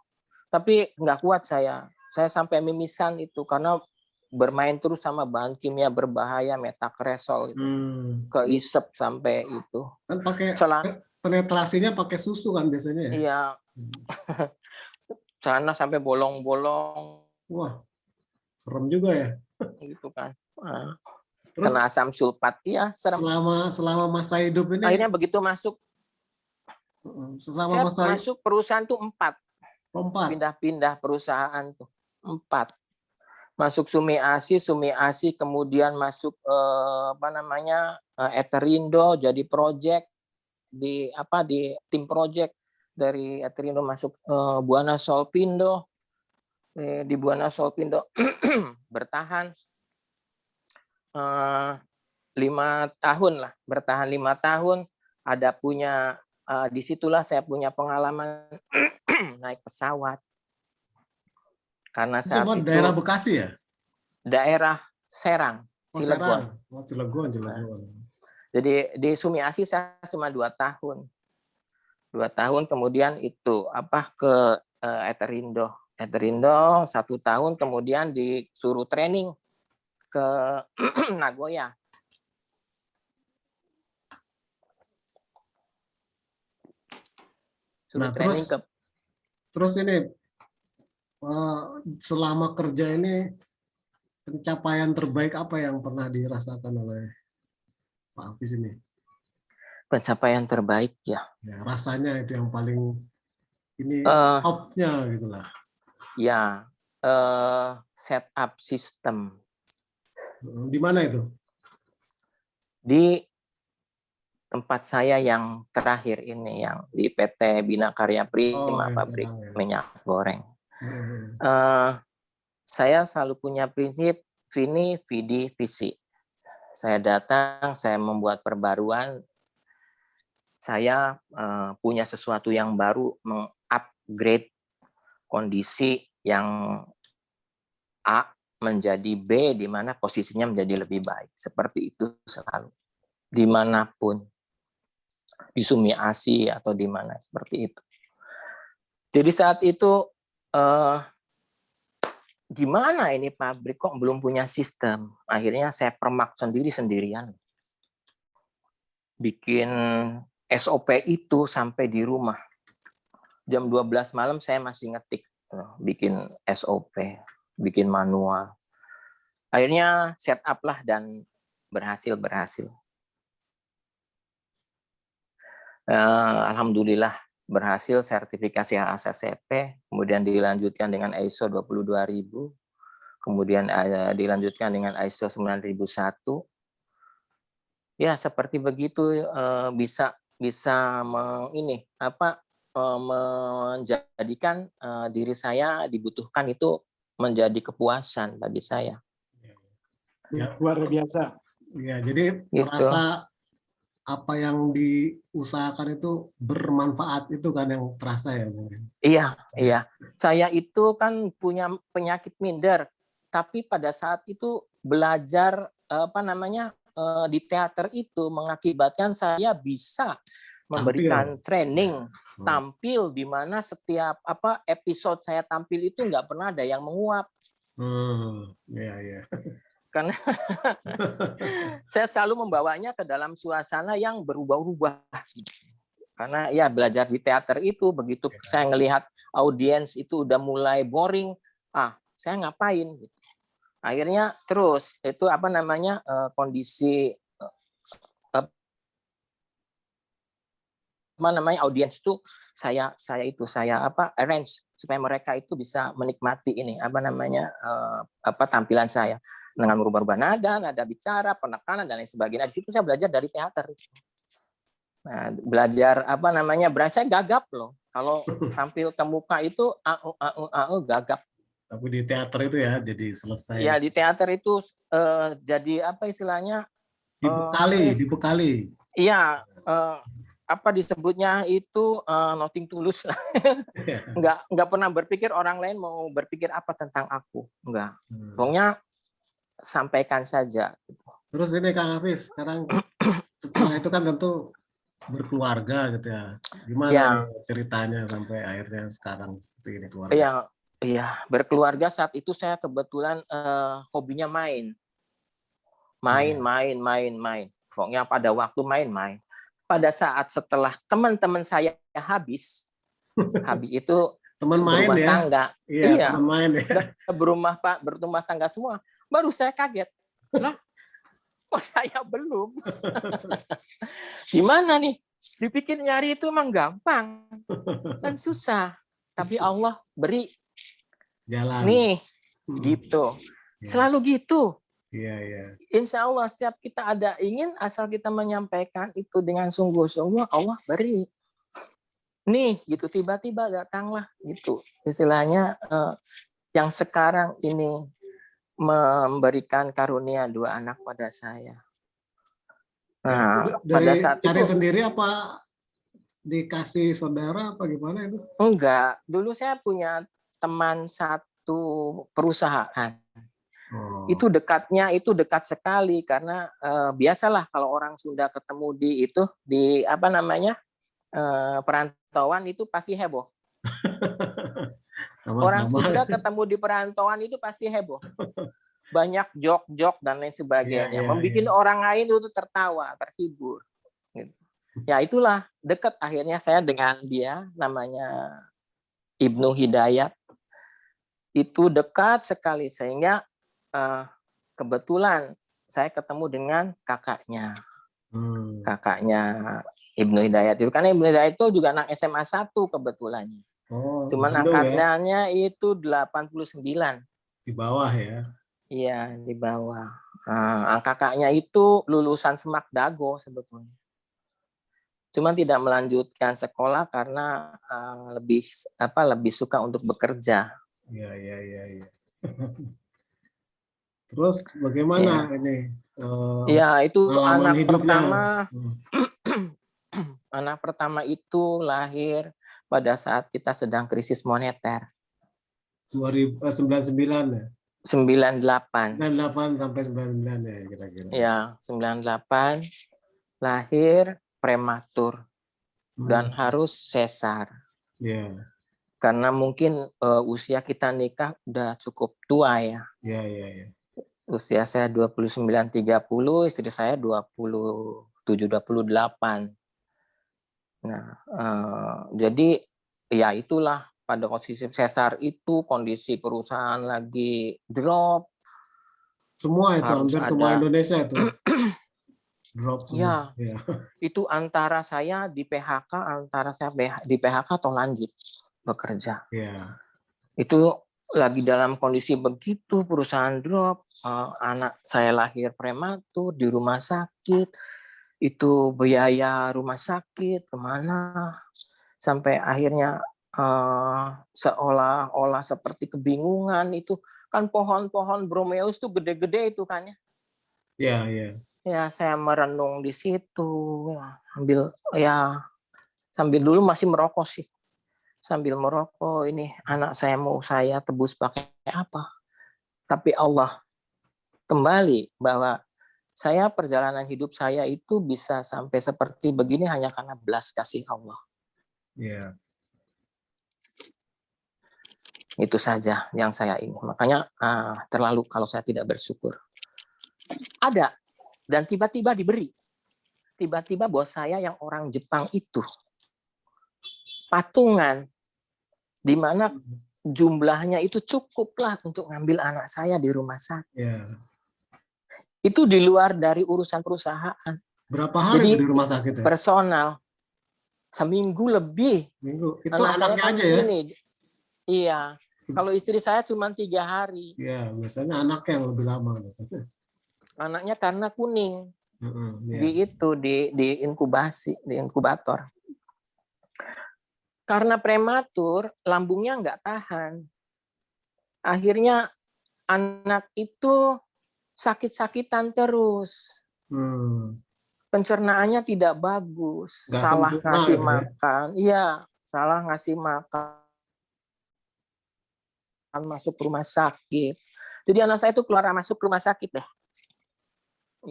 Tapi nggak kuat saya sampai mimisan itu karena bermain terus sama bahan kimia berbahaya metakresol itu. Keisep sampai itu.
Kan pakai penetrasinya pakai susu kan biasanya ya?
Iya. Sana sampai bolong-bolong.
Wah, serem juga ya.
Gitu kan.
Terus
kena asam sulfat, iya serem.
Selama masa hidup ini.
Akhirnya begitu masuk. Saya masuk perusahaan tuh 4. Pindah-pindah perusahaan tuh 4. Masuk Sumi Asi, kemudian masuk Eterindo jadi project di tim project dari Eterindo masuk Buana Solpindo. Di Buana Solpindo bertahan 5 tahun lah, bertahan 5 tahun. Ada punya disitulah saya punya pengalaman naik pesawat. Karena saat itu
daerah Bekasi ya?
Daerah Serang, Cilegon.
Cilegon.
Jadi di Sumi Asi saya cuma 2 tahun. 2 tahun kemudian itu ke Eterindo 1 tahun, kemudian disuruh training ke Nagoya.
Terus ini selama kerja ini pencapaian terbaik apa yang pernah dirasakan oleh Pak Hafiz ini?
Pencapaian terbaik ya.
Rasanya itu yang paling ini top-nya gitulah.
Ya, setup sistem.
Di mana itu?
Di tempat saya yang terakhir ini, yang di PT Bina Karya Prima, pabrik minyak goreng. Saya selalu punya prinsip vini, vidi, visi. Saya datang, saya membuat perbaruan, saya punya sesuatu yang baru, mengupgrade kondisi yang A menjadi B, di mana posisinya menjadi lebih baik. Seperti itu selalu. Dimanapun. Di Sumi Asi atau di mana, seperti itu. Jadi saat itu, gimana ini pabrik kok belum punya sistem? Akhirnya saya permak sendirian. Bikin SOP itu sampai di rumah. Jam 12 malam saya masih ngetik, bikin SOP, bikin manual. Akhirnya set up lah dan berhasil. Alhamdulillah berhasil sertifikasi HACCP, kemudian dilanjutkan dengan ISO 22000, kemudian dilanjutkan dengan ISO 9001. Ya, seperti begitu bisa menjadikan diri saya dibutuhkan itu menjadi kepuasan bagi saya.
Ya,
luar biasa.
ya, jadi
Gitu.
merasa apa yang diusahakan itu bermanfaat, itu kan yang terasa ya mungkin.
Iya, iya. Saya itu kan punya penyakit minder, tapi pada saat itu belajar di teater itu mengakibatkan saya bisa memberikan training tampil di mana setiap episode saya tampil itu nggak pernah ada yang menguap.
Ya.
Karena saya selalu membawanya ke dalam suasana yang berubah-ubah. Karena ya belajar di teater itu begitu saya ngelihat audiens itu udah mulai boring, saya ngapain gitu. Akhirnya terus itu kondisi audiens itu saya arrange supaya mereka itu bisa menikmati ini tampilan saya dengan merubah-rubah nada bicara, penekanan dan lain sebagainya. Di situ saya belajar dari teater. Nah, belajar berasa gagap loh. Kalau tampil ke muka itu gagap.
Tapi di teater itu ya jadi selesai.
Ya di teater itu jadi istilahnya
dibekali.
Iya, disebutnya itu nothing tulus lah. Enggak pernah berpikir orang lain mau berpikir apa tentang aku. Enggak. Pokoknya sampaikan saja.
Terus ini Kang Hafiz, sekarang setelah itu kan tentu berkeluarga gitu ya. Gimana ceritanya sampai akhirnya sekarang ini keluarga?
Iya, berkeluarga saat itu saya kebetulan hobinya main. Pokoknya pada waktu main. Pada saat setelah teman-teman saya habis itu
teman main ya.
Tangga.
Iya, teman main ya.
Berumah tangga semua. Baru saya kaget. Lah, kok saya belum? Gimana nih? Dipikir nyari itu emang gampang dan susah. Tapi Allah beri
jalan.
Nih, gitu. Selalu gitu.
Iya.
Insya Allah setiap kita ada ingin, asal kita menyampaikan itu dengan sungguh-sungguh, Allah beri. Nih, gitu tiba-tiba datanglah gitu. Istilahnya yang sekarang ini memberikan karunia 2 anak pada saya. Nah, pada saat itu
cari sendiri apa dikasih saudara apa gimana itu?
Enggak, dulu saya punya teman satu perusahaan. Itu dekat sekali karena biasalah kalau orang Sunda ketemu di perantauan itu pasti heboh. Orang Sunda ketemu di perantauan itu pasti heboh. Banyak jok-jok dan lain sebagainya. Membikin orang lain itu tertawa, terhibur. Ya itulah dekat akhirnya saya dengan dia, namanya Ibnu Hidayat. Itu dekat sekali sehingga kebetulan saya ketemu dengan kakaknya. Kakaknya Ibnu Hidayat itu karena Ibnu Hidayat itu juga anak SMA 1 kebetulan. Cuman angkatannya itu 89.
Di bawah ya.
Iya, di bawah. Kakaknya itu lulusan Semak Dago sebetulnya. Cuman tidak melanjutkan sekolah karena lebih suka untuk bekerja.
Iya. Terus bagaimana ini?
Itu anak
hidupnya.
pertama. Anak pertama itu lahir pada saat kita sedang krisis moneter.
99 ya?
98
sampai 99 ya kira-kira.
Ya, 98 lahir prematur dan harus sesar.
Iya.
Karena mungkin usia kita nikah udah cukup tua ya.
Iya.
Usia saya 29-30, istri saya 27-28. Nah, jadi ya itulah pada posisi sesar itu kondisi perusahaan lagi drop.
Semua itu hampir semua Indonesia itu. Drop semua.
Ya. Itu antara saya di PHK atau lanjut bekerja.
Ya.
Itu lagi dalam kondisi begitu, perusahaan drop, anak saya lahir prematur di rumah sakit, itu biaya rumah sakit kemana, sampai akhirnya seolah-olah seperti kebingungan. Itu kan pohon-pohon bromeus itu gede-gede itu kan ya.
Iya, iya.
Ya saya merenung di situ, sambil dulu masih merokok sih. Sambil merokok, ini anak saya mau saya tebus pakai apa? Tapi Allah kembali bahwa perjalanan hidup saya itu bisa sampai seperti begini hanya karena belas kasih Allah.
Iya.
Itu saja yang saya ini. Makanya terlalu kalau saya tidak bersyukur. Ada dan tiba-tiba diberi. Tiba-tiba bos saya yang orang Jepang itu patungan di mana jumlahnya itu cukuplah untuk ngambil anak saya di rumah sakit.
Yeah.
Itu di luar dari urusan perusahaan.
Berapa hari
Jadi,
di rumah sakit ya?
Personal. Seminggu lebih.
Minggu. Itu
anak
anaknya
saya
aja ya?
Ini. Iya. Kalau istri saya cuma 3 hari.
Iya, biasanya anaknya yang lebih lama. Biasanya.
Anaknya karena kuning.
Yeah.
Di inkubasi, di inkubator. Karena prematur, lambungnya nggak tahan. Akhirnya anak itu sakit-sakitan terus. Pencernaannya tidak bagus.
Nggak
salah ngasih
ya?
makan. Iya, salah ngasih makan. Masuk rumah sakit. Jadi anak saya itu keluar masuk rumah sakit deh.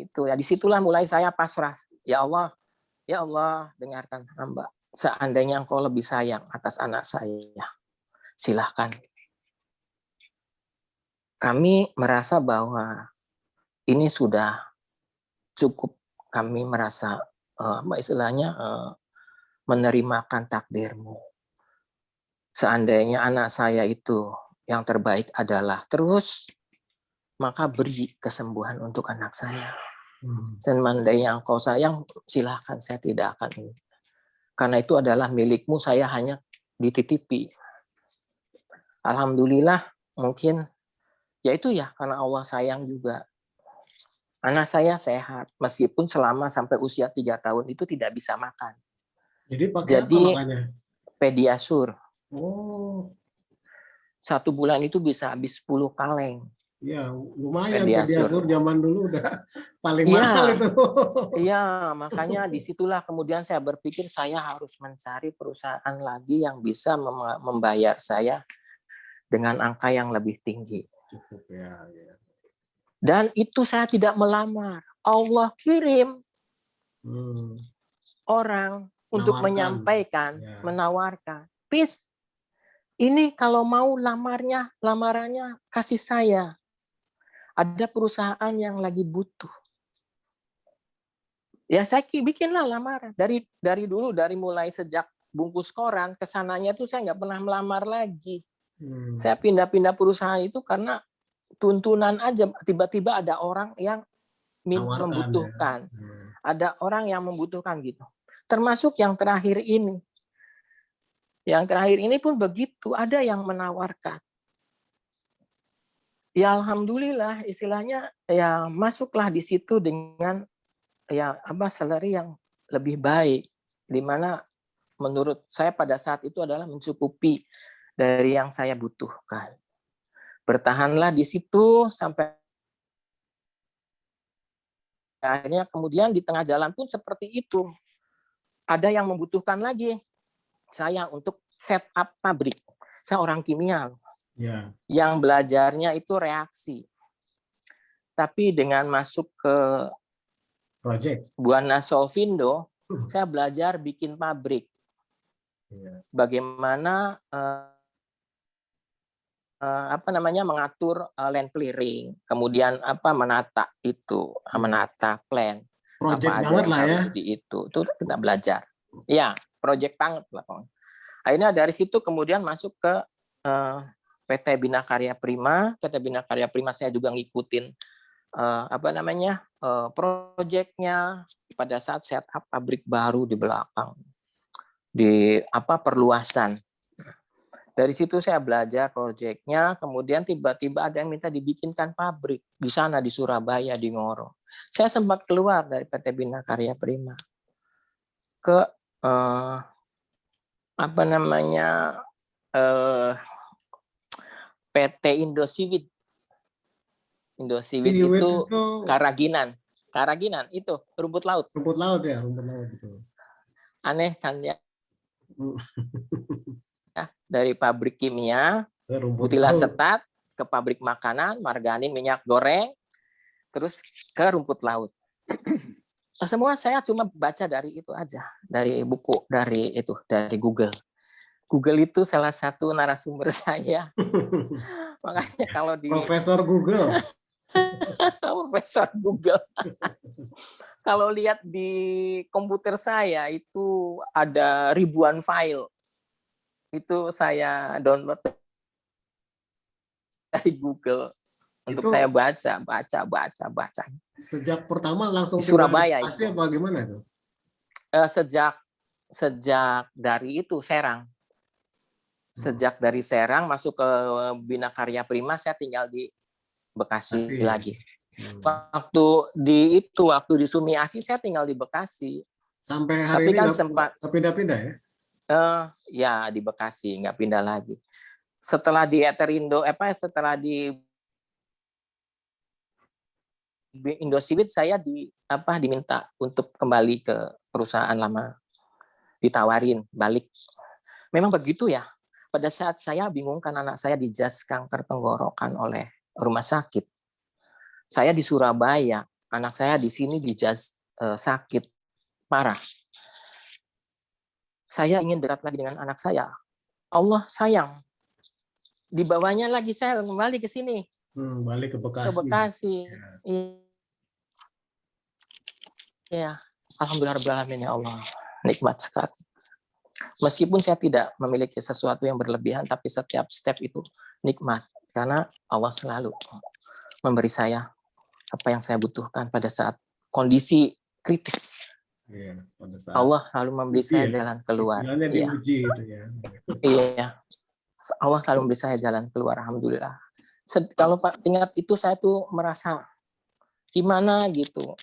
Itu ya, disitulah mulai saya pasrah. Ya Allah, dengarkan hamba. Seandainya engkau lebih sayang atas anak saya, silahkan. Kami merasa bahwa ini sudah cukup. Kami merasa menerimakan takdirmu. Seandainya anak saya itu yang terbaik adalah terus, maka beri kesembuhan untuk anak saya. Seandainya engkau sayang, silahkan, saya tidak akan. Karena itu adalah milikmu, saya hanya dititipi. Alhamdulillah, mungkin ya itu ya karena Allah sayang juga. Anak saya sehat, meskipun selama sampai usia 3 tahun itu tidak bisa makan.
Jadi pakai apa makannya?
Pediasur.
Oh.
1 bulan itu bisa habis 10 kaleng.
Ya, lumayan pediasur zaman dulu udah paling mahal itu.
Iya, makanya disitulah kemudian saya berpikir saya harus mencari perusahaan lagi yang bisa membayar saya dengan angka yang lebih tinggi.
Cukup ya.
Dan itu saya tidak melamar. Allah kirim orang untuk menyampaikan, menawarkan. Please, ini kalau mau lamarannya kasih saya. Ada perusahaan yang lagi butuh. Ya saya bikinlah lamaran. Dari dulu, dari mulai sejak bungkus koran, kesananya tuh saya nggak pernah melamar lagi. Saya pindah-pindah perusahaan itu karena tuntunan aja. Tiba-tiba ada orang yang membutuhkan. Ya. Ada orang yang membutuhkan gitu. Termasuk yang terakhir ini. Yang terakhir ini pun begitu. Ada yang menawarkan. Ya alhamdulillah istilahnya ya masuklah di situ dengan salary yang lebih baik, di mana menurut saya pada saat itu adalah mencukupi dari yang saya butuhkan. Bertahanlah di situ sampai akhirnya kemudian di tengah jalan pun seperti itu. Ada yang membutuhkan lagi saya untuk set up pabrik. Saya orang kimia. Yeah. Yang belajarnya itu reaksi. Tapi dengan masuk ke
project
Buana Solvindo, saya belajar bikin pabrik. Yeah. Bagaimana mengatur land clearing, kemudian menata plan.
Project
apa aja
banget
yang
lah
harus
ya.
Itu kita belajar. Ya, project banget lah. Akhirnya dari situ kemudian masuk ke PT Bina Karya Prima. PT Bina Karya Prima saya juga ngikutin proyeknya pada saat setup pabrik baru di belakang di perluasan. Dari situ saya belajar proyeknya, kemudian tiba-tiba ada yang minta dibikinkan pabrik di sana di Surabaya, di Ngoro. Saya sempat keluar dari PT Bina Karya Prima ke PT Indosiwit. Indosiwit itu Karaginan itu rumput laut.
Rumput laut ya, rumput laut itu.
Aneh kan ya. Dari pabrik kimia, butilasetat, ke pabrik makanan, margarin, minyak goreng, terus ke rumput laut. Semua saya cuma baca dari itu aja, dari buku, dari Google. Google itu salah satu narasumber saya. Makanya kalau di
Profesor Google.
Profesor Google. Kalau lihat di komputer saya itu ada ribuan file. Itu saya download dari Google untuk saya baca.
Sejak pertama langsung
di Surabaya
itu. Apa gimana itu?
Sejak dari itu Serang. Sejak dari Serang masuk ke Bina Karya Prima, saya tinggal di Bekasi lagi. Waktu di Sumiasi saya tinggal di Bekasi.
Sampai hari ini kan sempat pindah-pindah ya?
Ya di Bekasi, nggak pindah lagi. Setelah di Eterindo, setelah di Indosiwit saya diminta untuk kembali ke perusahaan lama, ditawarin balik. Memang begitu ya. Pada saat saya bingungkan anak saya dijas kanker tenggorokan oleh rumah sakit, saya di Surabaya, anak saya di sini dijas sakit parah. Saya ingin dekat lagi dengan anak saya. Allah sayang. Dibawanya lagi saya kembali ke sini.
Balik ke Bekasi.
Ke Bekasi. Ya. Alhamdulillah rabbil alamin ya Allah. Nikmat sekali. Meskipun saya tidak memiliki sesuatu yang berlebihan, tapi setiap step itu nikmat. Karena Allah selalu memberi saya apa yang saya butuhkan pada saat kondisi kritis.
Iya, pada saat
Allah selalu memberi saya jalan keluar.
Iya. Itu ya.
Iya. Allah selalu memberi saya jalan keluar. Alhamdulillah. Kalau Pak ingat itu saya tuh merasa gimana gitu.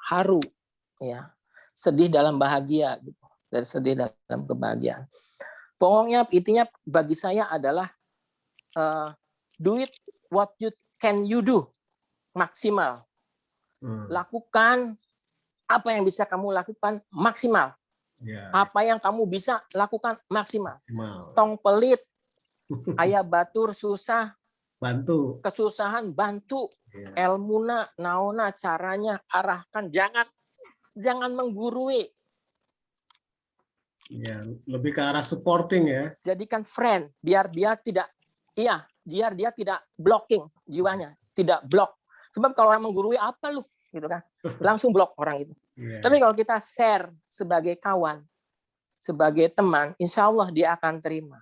Haru. Ya. Sedih dalam bahagia gitu. Dari sedih dalam kebahagiaan. Pokoknya intinya bagi saya adalah do it what you do. Maksimal. Lakukan apa yang bisa kamu lakukan maksimal.
Ya.
Apa yang kamu bisa lakukan maksimal. Tong pelit, ayah batur susah,
bantu.
Kesusahan bantu. Ya. Elmuna, naona caranya arahkan, jangan menggurui.
Ya, lebih ke arah supporting ya.
Jadikan friend biar dia tidak blocking jiwanya, tidak block. Sebab kalau orang menggurui apa lu gitu kan. Langsung blok orang itu. Yeah. Tapi kalau kita share sebagai kawan, sebagai teman, insya Allah dia akan terima.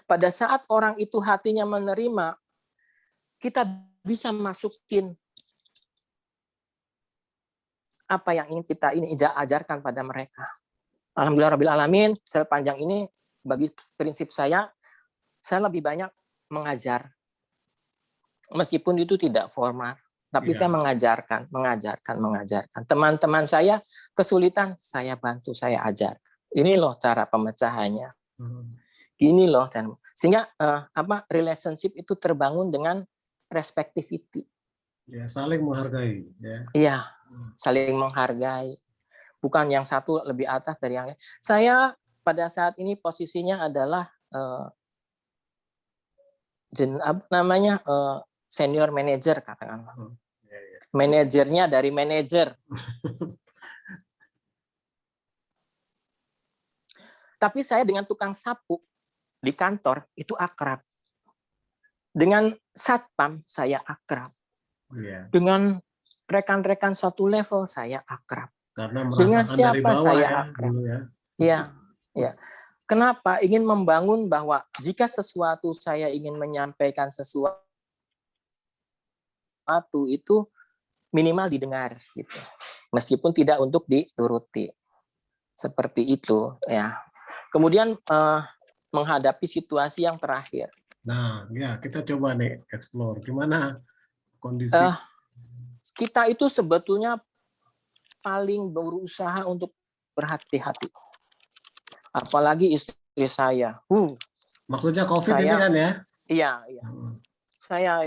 Pada saat orang itu hatinya menerima, kita bisa masukin apa yang ingin kita ajarkan pada mereka. Alhamdulillah rabbil alamin, sepanjang ini bagi prinsip saya lebih banyak mengajar. Meskipun itu tidak formal. Tapi saya mengajarkan. Teman-teman saya kesulitan, saya bantu, saya ajar. Ini loh cara pemecahannya. Ini loh, sehingga relationship itu terbangun dengan respectivity.
Ya, saling menghargai.
Iya, saling menghargai. Bukan yang satu lebih atas dari yang lain. Saya pada saat ini posisinya adalah senior manager katakanlah. Manajernya dari manajer. Tapi saya dengan tukang sapu di kantor itu akrab. Dengan satpam saya akrab. Dengan rekan-rekan satu level saya akrab.
Karena
dengan siapa
dari bawah
saya akrab. Ya. Kenapa? Ingin membangun bahwa jika sesuatu saya ingin menyampaikan sesuatu itu minimal didengar gitu. Meskipun tidak untuk dituruti. Seperti itu ya. Kemudian menghadapi situasi yang terakhir.
Nah, ya kita coba nih explore gimana kondisi.
Kita itu sebetulnya paling berusaha untuk berhati-hati. Apalagi istri saya.
Maksudnya COVID
saya,
ini kan ya?
Iya. Saya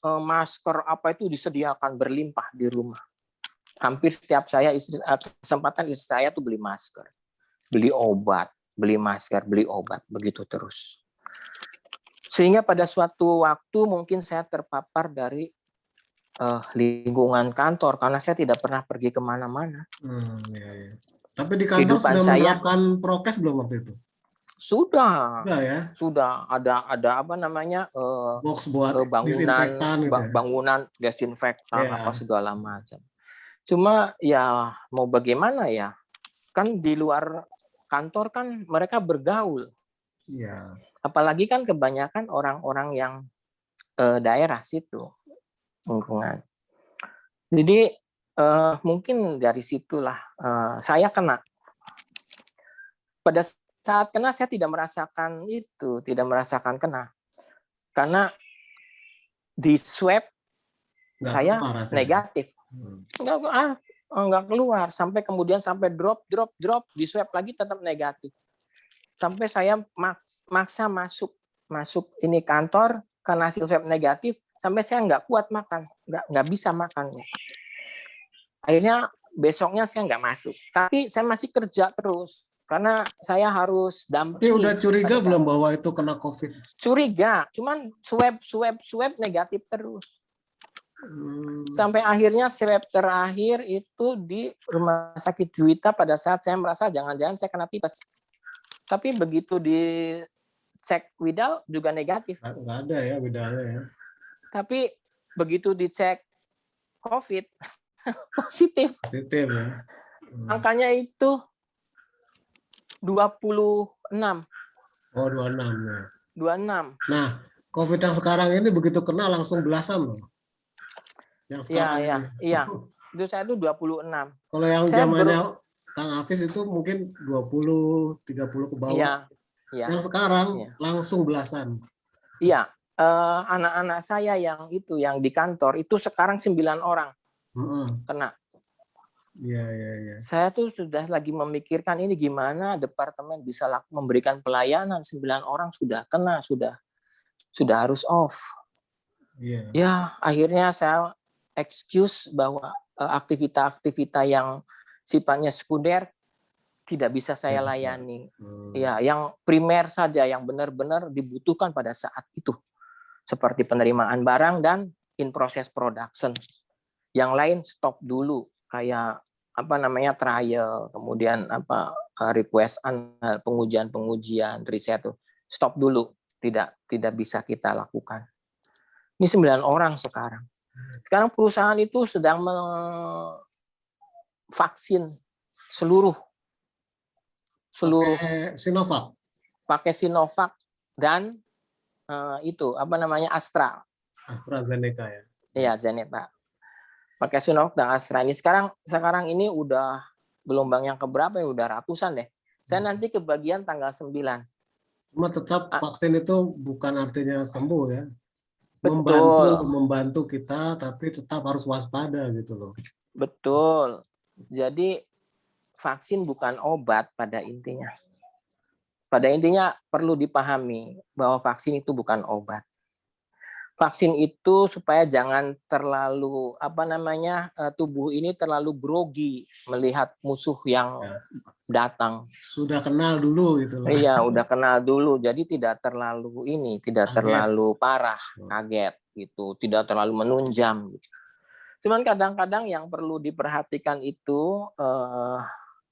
masker apa itu disediakan berlimpah di rumah. Hampir setiap kesempatan istri saya tuh beli masker, beli obat, beli masker, beli obat, begitu terus. Sehingga pada suatu waktu mungkin saya terpapar dari lingkungan kantor karena saya tidak pernah pergi kemana-mana.
Ya. Tapi di kantor sudah menerapkan prokes belum waktu itu?
Sudah
ya?
Sudah ada apa namanya
box buat
bangunan desinfektan apa segala macam. Cuma ya mau bagaimana ya, kan di luar kantor kan mereka bergaul.
Iya.
Apalagi kan kebanyakan orang-orang yang daerah situ lingkungan. Jadi mungkin dari situlah saya kena. Pada saat kena saya tidak merasakan kena. Karena di swab saya negatif. Enggak keluar sampai kemudian drop di swab lagi tetap negatif. Sampai saya maksa masuk ini kantor karena hasil swab negatif, sampai saya nggak kuat makan, nggak bisa makan. Akhirnya besoknya saya nggak masuk, tapi saya masih kerja terus karena saya harus dampingi.
Tapi udah curiga belum bahwa itu kena COVID?
Curiga, cuman swab negatif terus. Sampai akhirnya swab terakhir itu di Rumah Sakit Juwita pada saat saya merasa jangan-jangan saya kena tipes. Tapi begitu dicek Widal juga negatif.
Nggak ada ya Widalnya ya.
Tapi begitu dicek COVID positif.
Positif ya.
Angkanya itu 26.
Oh, 26 ya.
26.
Nah, COVID yang sekarang ini begitu kena langsung belasan loh. Yang sekarang
iya. Itu saya itu 26.
Kalau yang zamannya Kang Hafiz itu mungkin 20, 30 ke bawah.
Iya.
Yang sekarang langsung belasan.
Iya. Anak-anak saya yang di kantor itu sekarang 9 orang kena.
Iya.
Saya tuh sudah lagi memikirkan ini gimana departemen bisa memberikan pelayanan, 9 orang sudah kena, sudah harus off.
Iya.
Ya, akhirnya saya excuse bahwa aktivitas-aktivitas yang sifatnya sekunder tidak bisa saya layani. Ya, yang primer saja yang benar-benar dibutuhkan pada saat itu. Seperti penerimaan barang dan in process production. Yang lain stop dulu, kayak trial, kemudian request pengujian riset tuh stop dulu, tidak bisa kita lakukan. Ini 9 orang sekarang. Sekarang perusahaan itu sedang vaksin seluruh
Sinovac.
Pakai Sinovac dan
AstraZeneca ya.
Iya, Zeneca. Pakai Sinovac dan Astra. Ini sekarang ini udah gelombang yang keberapa ya? Udah ratusan deh. Saya nanti kebagian tanggal 9.
Cuma tetap vaksin itu bukan artinya sembuh ya.
Betul.
Membantu kita, tapi tetap harus waspada gitu loh.
Betul. Jadi vaksin bukan obat pada intinya. Pada intinya perlu dipahami bahwa vaksin itu bukan obat. Vaksin itu supaya jangan terlalu tubuh ini terlalu grogi melihat musuh yang datang.
Sudah kenal dulu gitu.
Iya, udah kenal dulu. Jadi tidak terlalu parah, kaget gitu, tidak terlalu menunjam gitu. Cuman kadang-kadang yang perlu diperhatikan itu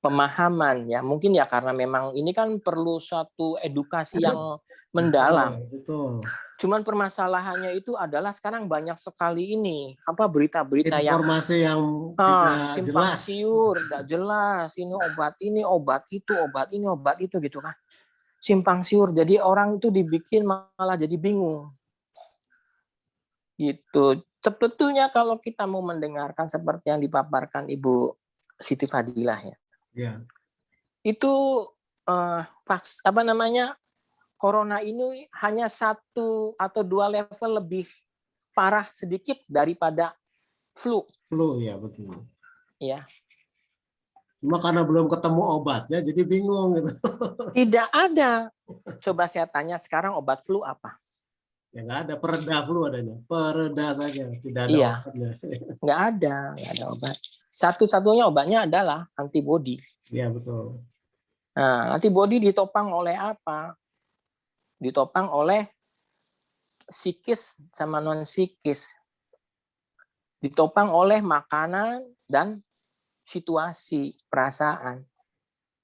pemahaman ya. Mungkin ya karena memang ini kan perlu suatu edukasi yang mendalam.
Betul.
Cuman permasalahannya itu adalah sekarang banyak sekali berita-berita
informasi yang
simpang siur, tidak jelas. Ini obat itu gitu kan. Simpang siur. Jadi orang itu dibikin malah jadi bingung. Gitu. Sebetulnya kalau kita mau mendengarkan seperti yang dipaparkan Ibu Siti Fadilah ya.
Iya.
Itu corona ini hanya 1 atau 2 level lebih parah sedikit daripada flu.
Flu ya, betul.
Ya.
Cuma karena belum ketemu obatnya, jadi bingung gitu.
Tidak ada. Coba saya tanya sekarang obat flu apa?
Ya nggak ada, pereda flu adanya. Pereda saja, tidak ada
Iya.
obatnya.
Nggak ada obat. Satu-satunya obatnya adalah antibodi.
Iya, betul.
Nah, antibodi ditopang oleh apa? Ditopang oleh psikis sama non-psikis. Ditopang oleh makanan dan situasi, perasaan.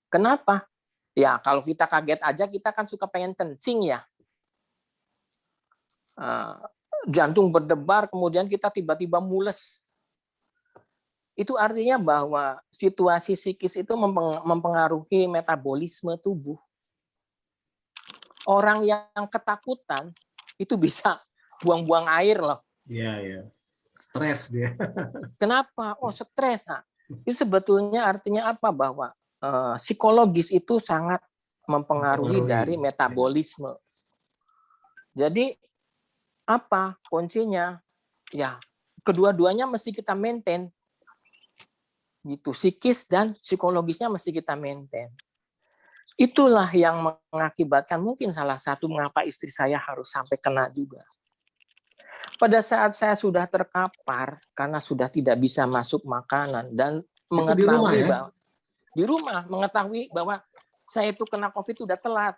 Kenapa? Ya, kalau kita kaget aja, kita kan suka pengen kencing ya. Jantung berdebar, kemudian kita tiba-tiba mules. Itu artinya bahwa situasi psikis itu mempengaruhi metabolisme tubuh. Orang yang ketakutan itu bisa buang-buang air loh.
Iya, iya. Stres dia.
Kenapa? Oh, stres. Nah, itu sebetulnya artinya apa? Bahwa psikologis itu sangat mempengaruhi dari metabolisme. Jadi apa kuncinya? Ya, kedua-duanya mesti kita maintain. Gitu, psikis dan psikologisnya mesti kita maintain. Itulah yang mengakibatkan mungkin salah satu mengapa istri saya harus sampai kena juga. Pada saat saya sudah terkapar karena sudah tidak bisa masuk makanan dan mengetahui bahwa di rumah mengetahui bahwa saya itu kena COVID sudah telat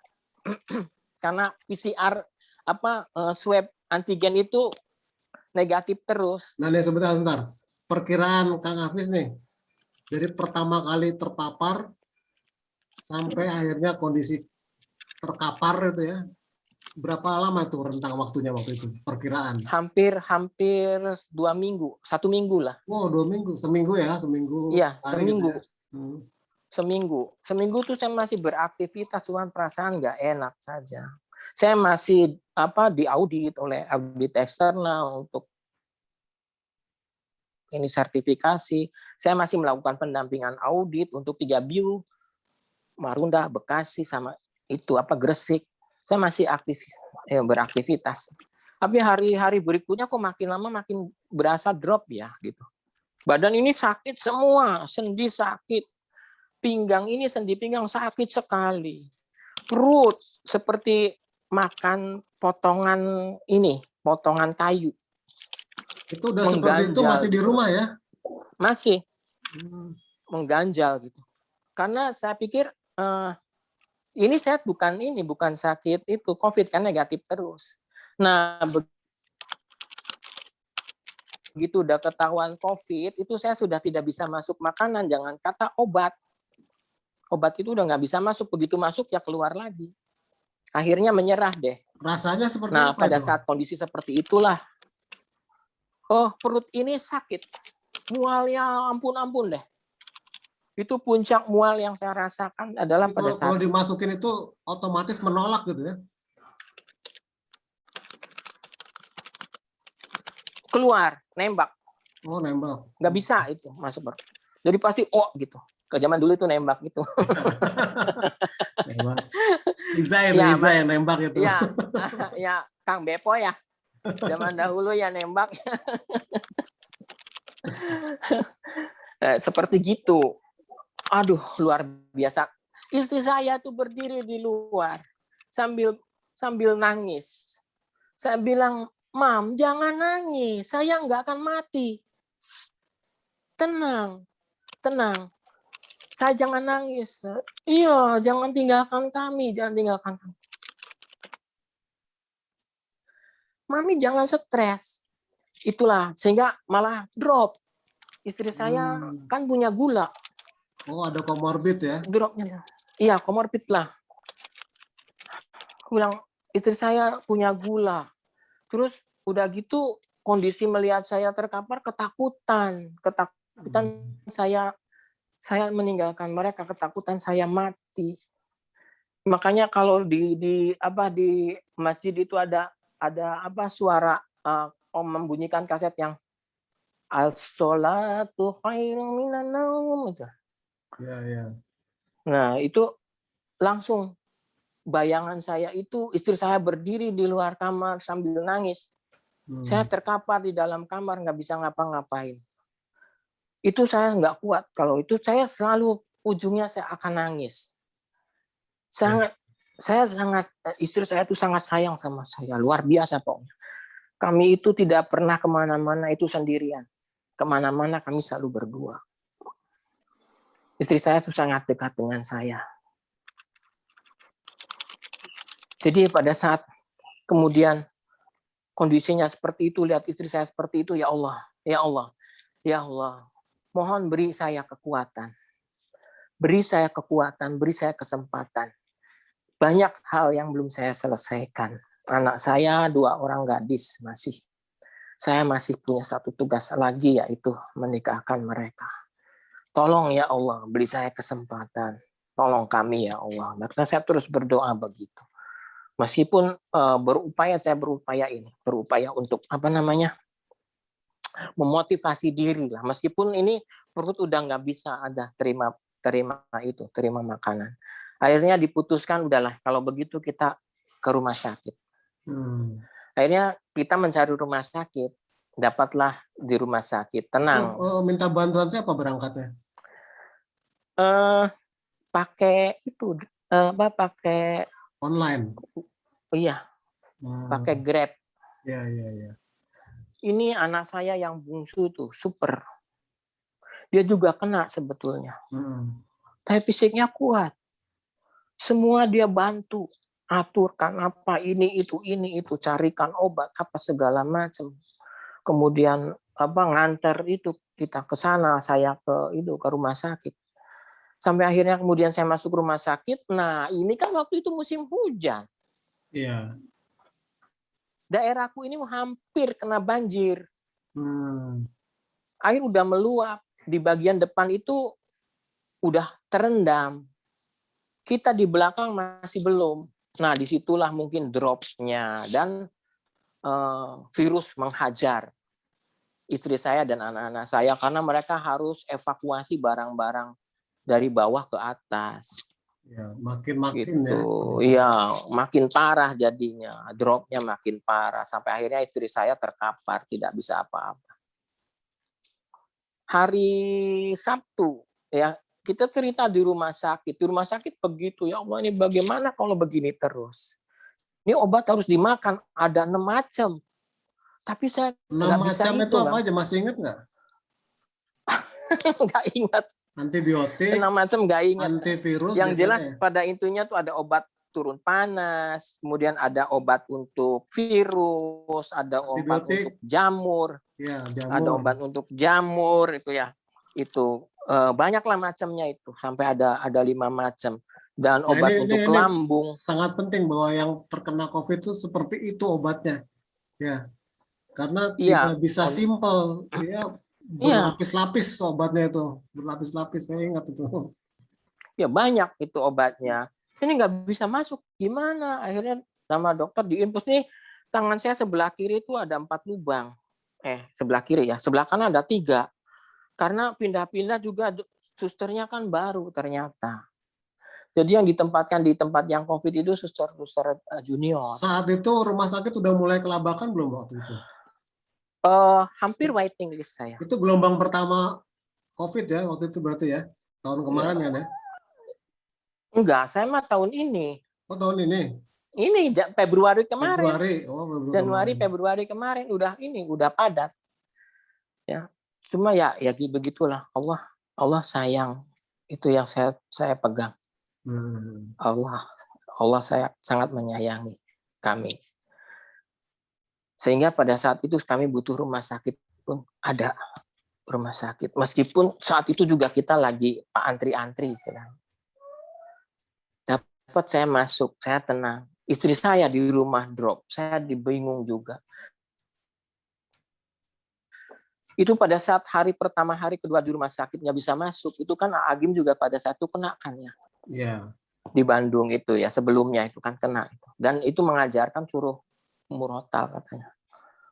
karena PCR swab antigen itu negatif terus.
Nah, nih sebentar. Perkiraan Kang Hafiz nih, dari pertama kali terpapar sampai akhirnya kondisi terkapar itu ya, berapa lama itu rentang waktunya waktu itu perkiraan?
Hampir 2 minggu, 1 minggu lah.
Oh, 2 minggu, seminggu ya, seminggu.
Iya, seminggu.
Gitu ya.
Seminggu tuh saya masih beraktivitas, cuman perasaan nggak enak saja. Saya masih diaudit oleh audit eksternal untuk ini sertifikasi. Saya masih melakukan pendampingan audit untuk 3 bio, Marunda, Bekasi, sama itu Gresik. Saya masih beraktivitas. Tapi hari-hari berikutnya kok makin lama makin berasa drop ya gitu. Badan ini sakit semua, sendi sakit. Pinggang ini sendi pinggang sakit sekali. Perut seperti makan potongan kayu.
Itu udah seperti itu masih di rumah ya?
Masih. Mengganjal gitu. Karena saya pikir ini saya bukan sakit itu COVID kan negatif terus. Nah, begitu udah ketahuan COVID itu saya sudah tidak bisa masuk makanan, jangan kata obat. Obat itu udah nggak bisa masuk, begitu masuk ya keluar lagi. Akhirnya menyerah deh.
Rasanya seperti
apa? Nah, pada
itu?
saat kondisi seperti itulah, perut ini sakit, mualnya ampun-ampun deh. Itu puncak mual yang saya rasakan adalah pada saat
kalau dimasukin itu otomatis menolak gitu ya?
Keluar, nembak.
Oh, nembak.
Nggak bisa itu masuk. Jadi pasti gitu. Ke zaman dulu itu nembak gitu.
Nembak. Riza yang nembak itu.
Ya, Kang Bepo ya. Zaman dahulu ya nembak. Seperti gitu. Aduh, luar biasa. Istri saya tuh berdiri di luar sambil nangis. Saya bilang, "Mam, jangan nangis. Saya nggak akan mati. Tenang. Saya jangan nangis. Iya, jangan tinggalkan kami. Mami jangan stres." Itulah, sehingga malah drop. Istri saya kan punya gula.
Oh, ada komorbid ya?
Dropnya. Iya, komorbid lah. Aku bilang, istri saya punya gula. Terus udah gitu kondisi melihat saya terkapar ketakutan saya meninggalkan mereka, ketakutan saya mati. Makanya kalau di masjid itu ada suara membunyikan kaset yang as-sholatu khairun minan naum itu.
Ya.
Nah, itu langsung bayangan saya itu istri saya berdiri di luar kamar sambil nangis. Saya terkapar di dalam kamar, nggak bisa ngapa-ngapain. Itu saya nggak kuat. Kalau itu saya selalu ujungnya saya akan nangis. Istri saya itu sangat sayang sama saya, luar biasa pokoknya. Kami itu tidak pernah kemana-mana itu sendirian. Kemana-mana kami selalu berdua. Istri saya itu sangat dekat dengan saya. Jadi pada saat kemudian kondisinya seperti itu, lihat istri saya seperti itu, ya Allah, ya Allah, ya Allah, mohon beri saya kekuatan. Beri saya kekuatan, beri saya kesempatan. Banyak hal yang belum saya selesaikan. Anak saya 2 orang gadis masih. Saya masih punya satu tugas lagi, yaitu menikahkan mereka. Tolong ya Allah, beri saya kesempatan. Tolong kami ya Allah. Maka saya terus berdoa begitu. Meskipun berupaya untuk memotivasi diri lah. Meskipun ini perut udah nggak bisa ada terima makanan. Akhirnya diputuskan udahlah kalau begitu kita ke rumah sakit. Akhirnya kita mencari rumah sakit, dapatlah di rumah sakit. Tenang.
Minta bantuan siapa berangkatnya?
Pakai
online.
Iya. Pakai Grab.
Iya.
Ini anak saya yang bungsu tuh super. Dia juga kena sebetulnya. Tapi fisiknya kuat. Semua dia bantu, aturkan apa ini itu, carikan obat apa segala macam. Kemudian nganter itu kita ke sana, saya ke rumah sakit. Sampai akhirnya kemudian saya masuk rumah sakit. Nah, ini kan waktu itu musim hujan.
Iya.
Daerahku ini hampir kena banjir. Air udah meluap, di bagian depan itu udah terendam. Kita di belakang masih belum. Nah, disitulah mungkin drop-nya dan virus menghajar istri saya dan anak-anak saya karena mereka harus evakuasi barang-barang dari bawah ke atas.
Ya, makin
gitu. Ya, makin parah jadinya. Drop-nya makin parah sampai akhirnya istri saya terkapar, tidak bisa apa-apa. Hari Sabtu ya, kita cerita di rumah sakit. Di rumah sakit begitu, ya Allah ini bagaimana kalau begini terus? Ini obat harus dimakan, ada 6 macam. Tapi saya nggak bisa
itu apa aja, masih ingat nggak?
Nggak ingat.
Antibiotik,
6 macam nggak ingat.
antivirus.
Yang jelas pada intinya tuh ada obat turun panas, kemudian ada obat untuk virus, ada obat untuk jamur,
ya,
ada obat untuk jamur itu ya. Itu banyaklah macamnya itu, sampai ada 5 macam. Dan obat untuk lambung.
Sangat penting bahwa yang terkena COVID itu seperti itu obatnya. Ya. Karena tidak bisa simpel. Ya, berlapis-lapis obatnya itu. Berlapis-lapis, saya ingat itu.
Ya banyak itu obatnya. Ini nggak bisa masuk. Gimana? Akhirnya sama dokter diinfus nih, tangan saya sebelah kiri itu ada 4 lubang. Sebelah kiri ya. Sebelah kanan ada 3. Karena pindah-pindah juga susternya kan baru ternyata. Jadi yang ditempatkan di tempat yang COVID itu suster junior.
Saat itu rumah sakit udah mulai kelabakan belum waktu itu?
Hampir waiting list saya.
Itu gelombang pertama COVID ya waktu itu berarti ya? Tahun kemarin kan ya?
Enggak, saya mah tahun ini.
Oh, tahun ini?
Ini Februari kemarin.
Januari,
Februari kemarin udah padat. Ya. Cuma ya begitulah. Allah sayang. Itu yang saya pegang. Allah saya sangat menyayangi kami. Sehingga pada saat itu kami butuh rumah sakit pun ada rumah sakit. Meskipun saat itu juga kita lagi antri-antri istilahnya. Dapat saya masuk, saya tenang. Istri saya di rumah drop, saya bingung juga. Itu pada saat hari pertama, hari kedua di rumah sakit nggak bisa masuk. Itu kan Agim juga pada saat itu kena kan ya.
Iya.
Di Bandung itu ya, sebelumnya itu kan kena. Dan itu mengajarkan suruh murotal katanya.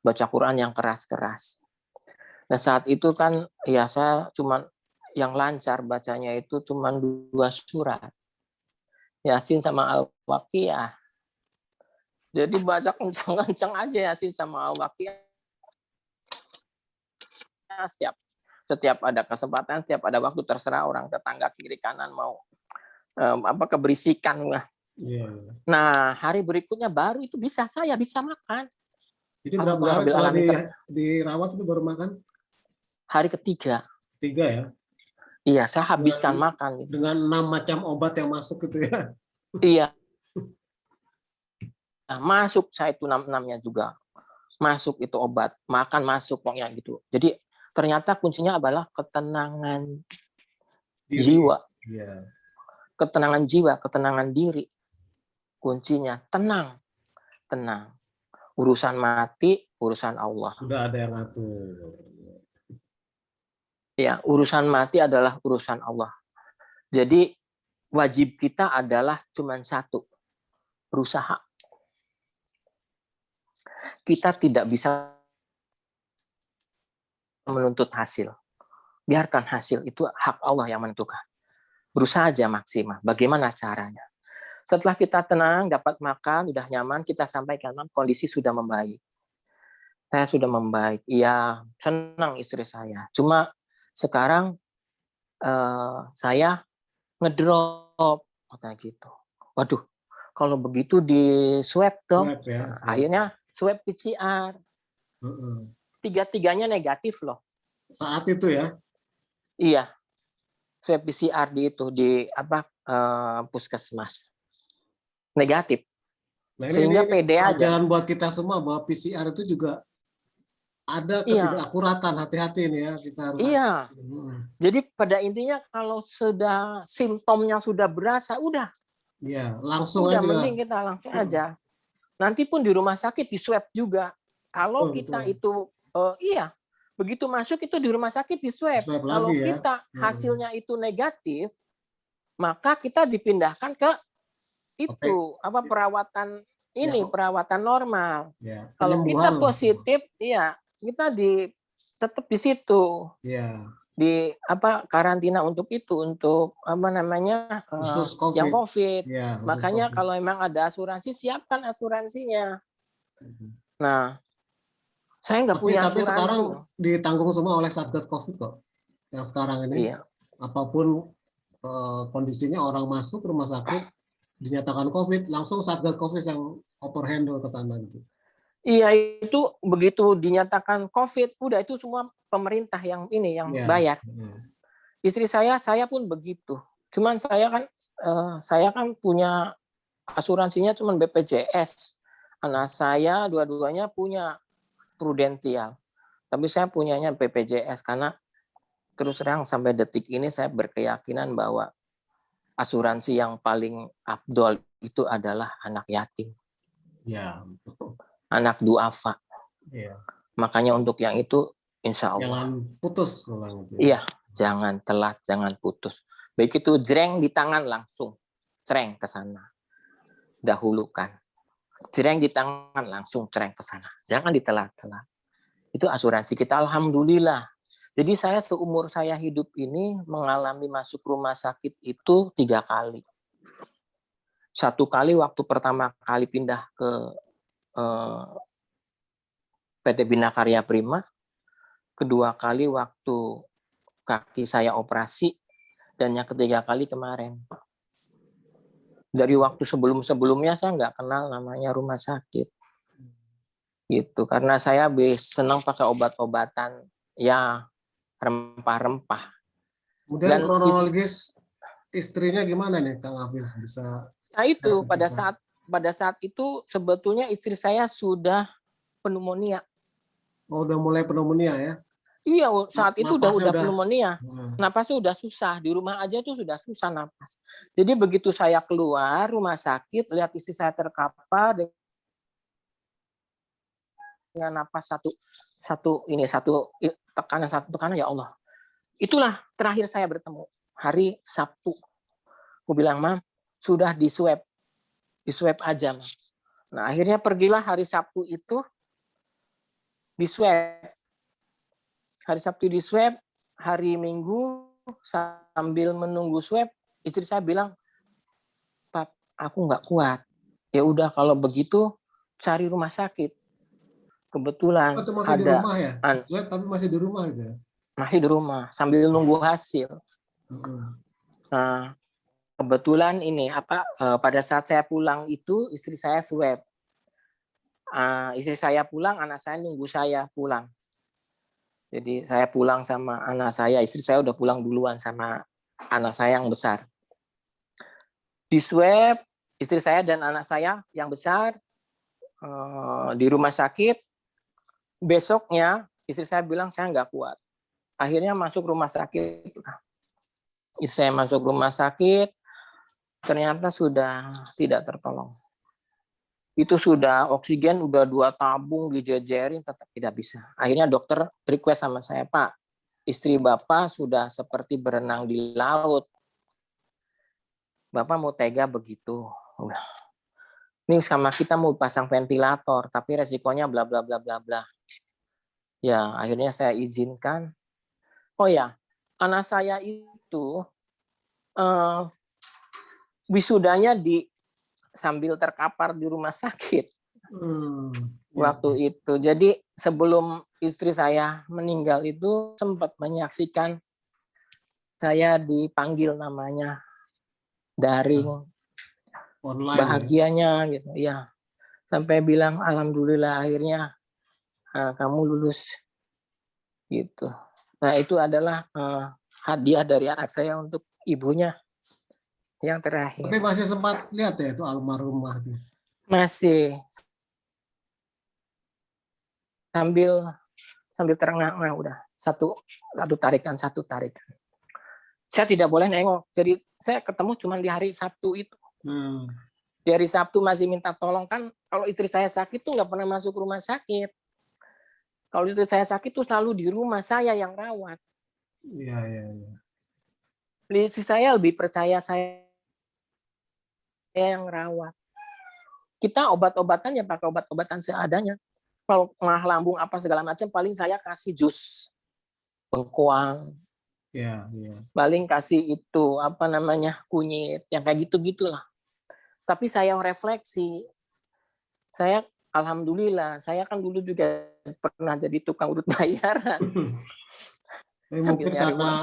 Baca Quran yang keras-keras. Nah saat itu kan ya saya cuma yang lancar bacanya itu cuma 2 surat. Yasin sama Al-Waqiah. Jadi baca kencang-kencang aja Yasin sama Al-Waqiah. Setiap ada kesempatan, setiap ada waktu, terserah orang tetangga kiri kanan mau keberisikan. Nah, hari berikutnya baru itu saya bisa makan.
Jadi berapa hari setelah dirawat itu baru makan?
Hari ketiga.
Ketiga ya?
Iya, saya habiskan makan.
Dengan 6 macam obat yang masuk gitu ya?
Iya. Nah, masuk saya itu 6-6-nya juga. Masuk itu obat, makan masuk pokoknya gitu. Jadi ternyata kuncinya adalah ketenangan jiwa.
Yeah.
Ketenangan jiwa, ketenangan diri. Kuncinya tenang. Urusan mati, urusan Allah.
Sudah ada yang ngatur.
Ya, urusan mati adalah urusan Allah. Jadi wajib kita adalah cuma satu, berusaha. Kita tidak bisa menuntut hasil. Biarkan hasil itu hak Allah yang menentukan. Berusaha aja maksimal. Bagaimana caranya? Setelah kita tenang, dapat makan, udah nyaman, kita sampaikan, kondisi sudah membaik. Saya sudah membaik. Iya, senang istri saya. Cuma sekarang saya ngedrop kayak gitu. Waduh, kalau begitu di swab dong.
Swab, ya.
Nah, akhirnya swab PCR. Tiga-tiganya negatif loh.
Saat itu ya?
Iya. Swab PCR di puskesmas. Negatif.
Nah,
sehingga
ini
pede aja.
Pelajaran buat kita semua bahwa PCR itu juga ada ketidakakuratan, hati-hati nih ya kita harus.
Iya. Jadi pada intinya kalau sudah simptomnya sudah berasa, udah.
Iya, langsung
udah
aja.
Mending kita langsung aja. Nanti pun di rumah sakit di swab juga. Kalau kita itu begitu masuk itu di rumah sakit di swab. Kalau kita hasilnya itu negatif, maka kita dipindahkan ke itu perawatan ini perawatan normal.
Ya.
Kalau kita positif, kita tetap di situ.
Ya.
Di karantina untuk yang COVID.
Ya,
makanya
COVID.
kalau memang ada asuransi, siapkan asuransinya. Nah, saya nggak punya asuransi.
Tapi sekarang ditanggung semua oleh Satgas COVID kok. Yang sekarang ini, apapun kondisinya orang masuk rumah sakit dinyatakan COVID, langsung Satgas COVID yang handle ke sana gitu.
Iya, itu begitu dinyatakan COVID, udah itu semua pemerintah yang bayar. Istri saya pun begitu. Cuman saya kan punya asuransinya cuman BPJS. Anak saya dua-duanya punya Prudential. Tapi saya punyanya BPJS karena terus terang sampai detik ini saya berkeyakinan bahwa asuransi yang paling afdol itu adalah anak yatim.
Ya.
Anak duafa.
Ya.
Makanya untuk yang itu insya Allah.
Jangan putus.
Iya, jangan telat, jangan putus. Baik itu jreng di tangan langsung. Cereng ke sana. Dahulukan. Jreng di tangan langsung cereng ke sana. Jangan ditelat-telat. Itu asuransi kita, alhamdulillah. Jadi saya seumur saya hidup ini mengalami masuk rumah sakit itu 3 kali. 1 kali waktu pertama kali pindah ke PT Bina Karya Prima. 2 kali waktu kaki saya operasi. Dan yang 3 kali kemarin. Dari waktu sebelum-sebelumnya saya nggak kenal namanya rumah sakit. Gitu. Karena saya senang pakai obat-obatan rempah-rempah.
Kemudian kronologis istrinya gimana nih Kang Hafiz bisa?
Nah itu pada saat itu sebetulnya istri saya sudah pneumonia.
Oh, udah mulai pneumonia ya?
Iya, saat itu udah pneumonia. Napasnya udah susah, di rumah aja tuh sudah susah napas. Jadi begitu saya keluar rumah sakit, lihat istri saya terkapar dengan napas satu tekanan ya Allah. Itulah terakhir saya bertemu hari Sabtu. Aku bilang, Mam, sudah di swab aja, Mam. Nah, akhirnya pergilah hari Sabtu itu di swab. Hari Sabtu di swab, hari Minggu sambil menunggu swab, istri saya bilang, Pap, aku nggak kuat. Ya udah kalau begitu cari rumah sakit. Kebetulan
Itu masih di
ada
rumah ya? Tapi masih di rumah gitu ya?
masih di rumah sambil nunggu hasil. Nah, kebetulan ini pada saat saya pulang itu istri saya swab. Istri saya pulang, anak saya nunggu saya pulang. Jadi saya pulang sama anak saya, istri saya udah pulang duluan sama anak saya yang besar. Di swab, istri saya dan anak saya yang besar di rumah sakit. Besoknya istri saya bilang saya nggak kuat. Akhirnya masuk rumah sakit. Istri saya masuk rumah sakit, ternyata sudah tidak tertolong. Itu sudah oksigen udah 2 tabung dijejerin tetap tidak bisa. Akhirnya dokter request sama saya, Pak, istri Bapak sudah seperti berenang di laut. Bapak mau tega begitu. Ini sama kita mau pasang ventilator, tapi resikonya bla bla bla bla bla. Ya, akhirnya saya izinkan. Oh ya, anak saya itu wisudanya sambil terkapar di rumah sakit waktu itu. Jadi sebelum istri saya meninggal itu sempat menyaksikan saya dipanggil namanya daring, online, bahagianya ya? Gitu ya, sampai bilang alhamdulillah akhirnya kamu lulus gitu. Nah itu adalah hadiah dari anak saya untuk ibunya yang terakhir.
Tapi masih sempat lihat ya itu almarhumah itu?
Masih sambil terengah-engah udah satu tarikan. Saya tidak boleh nengok, jadi saya ketemu cuma di hari Sabtu itu. Di hari Sabtu masih minta tolong, kan kalau istri saya sakit tuh nggak pernah masuk rumah sakit. Kalau istri saya sakit tuh selalu di rumah saya yang rawat.
Iya.
Istri saya lebih percaya saya yang rawat. Kita obat-obatan ya pakai obat-obatan seadanya. Kalau mah lambung apa segala macam, paling saya kasih jus bengkoang.
Iya.
Paling kasih itu kunyit, yang kayak gitu-gitulah. Tapi saya refleksi. Saya alhamdulillah, saya kan dulu juga pernah jadi tukang urut bayaran.
Mungkin karena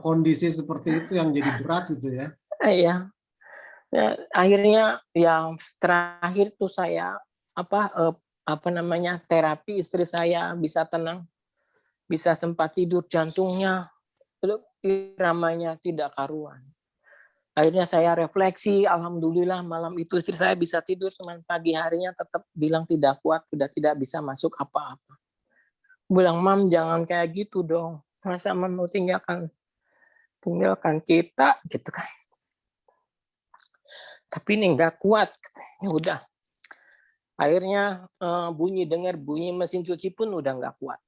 kondisi seperti itu yang jadi berat gitu ya.
Iya. Ya, akhirnya yang terakhir tuh saya terapi istri saya bisa tenang, bisa sempat tidur, jantungnya iramanya tidak karuan. Akhirnya saya refleksi, alhamdulillah malam itu istri saya bisa tidur, cuman pagi harinya tetap bilang tidak kuat, sudah tidak bisa masuk apa-apa. Bilang, Mam jangan kayak gitu dong, masa mau tinggalkan kita gitu kan. Tapi ini nggak kuat, ya udah. Akhirnya dengar bunyi mesin cuci pun udah nggak kuat.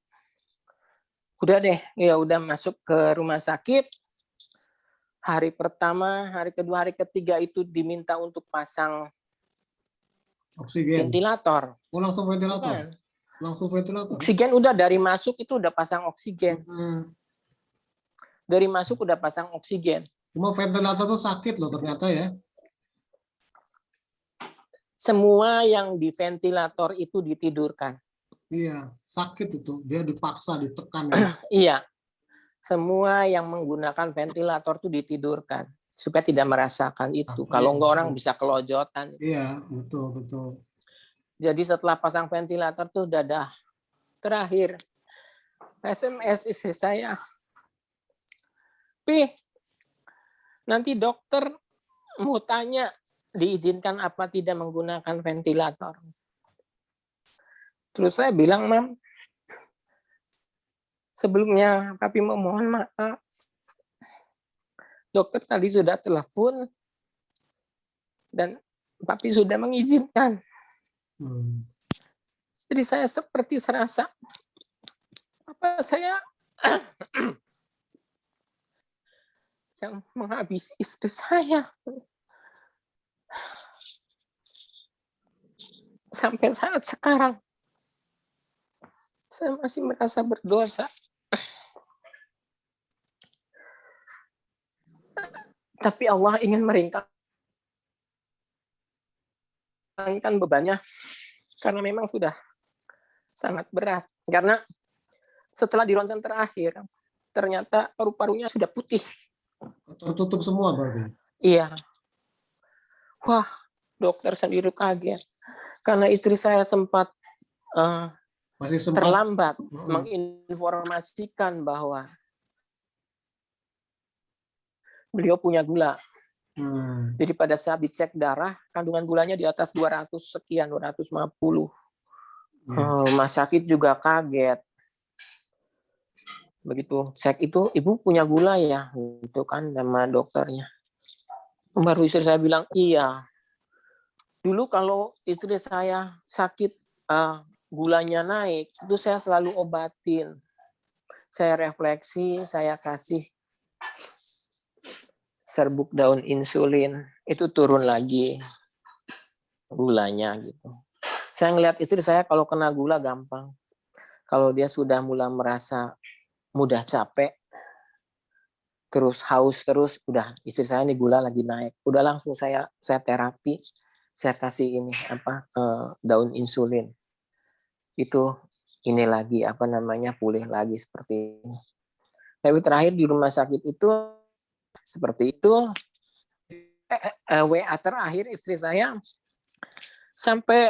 Udah deh, ya udah masuk ke rumah sakit. Hari pertama, hari kedua, hari ketiga itu diminta untuk pasang
oksigen,
ventilator.
Oh, langsung ventilator. Bukan. Langsung ventilator.
Oksigen udah dari masuk itu udah pasang oksigen. Dari masuk udah pasang oksigen.
Cuma ventilator tuh sakit loh ternyata ya.
Semua yang di ventilator itu ditidurkan.
Iya, sakit itu. Dia dipaksa, ditekan. Ya.
Iya. Semua yang menggunakan ventilator itu ditidurkan supaya tidak merasakan itu. Kalau enggak orang bisa kelojotan.
Iya, betul.
Jadi setelah pasang ventilator tuh dadah terakhir SMS istri saya. Pi, nanti dokter mau tanya diizinkan apa tidak menggunakan ventilator. Terus saya bilang, Mam, sebelumnya Papi memohon maaf. Dokter tadi sudah telepon dan Papi sudah mengizinkan. Jadi saya seperti serasa saya yang menghabisi istri saya. Sampai saat sekarang saya masih merasa berdosa. Tapi Allah ingin meringkas kan bebannya karena memang sudah sangat berat. Karena setelah di ronsen terakhir, ternyata paru-parunya sudah putih.
Tertutup semua berarti?
Iya. Wah, dokter sendiri kaget. Karena istri saya sempat terlambat menginformasikan bahwa beliau punya gula. Jadi pada saat dicek darah, kandungan gulanya di atas 200 sekian, 250. Rumah sakit juga kaget. Begitu cek itu, ibu punya gula ya, gitu kan sama dokternya. Baru istri saya bilang, iya. Dulu kalau istri saya sakit, gulanya naik, itu saya selalu obatin. Saya refleksi, saya kasih serbuk daun insulin, itu turun lagi gulanya gitu. Saya ngelihat istri saya kalau kena gula gampang. Kalau dia sudah mulai merasa mudah capek, terus haus terus, udah istri saya nih gula lagi naik, udah langsung saya terapi, saya kasih ini daun insulin, itu ini lagi pulih lagi seperti ini. Tapi terakhir di rumah sakit itu seperti itu. WA terakhir istri saya sampai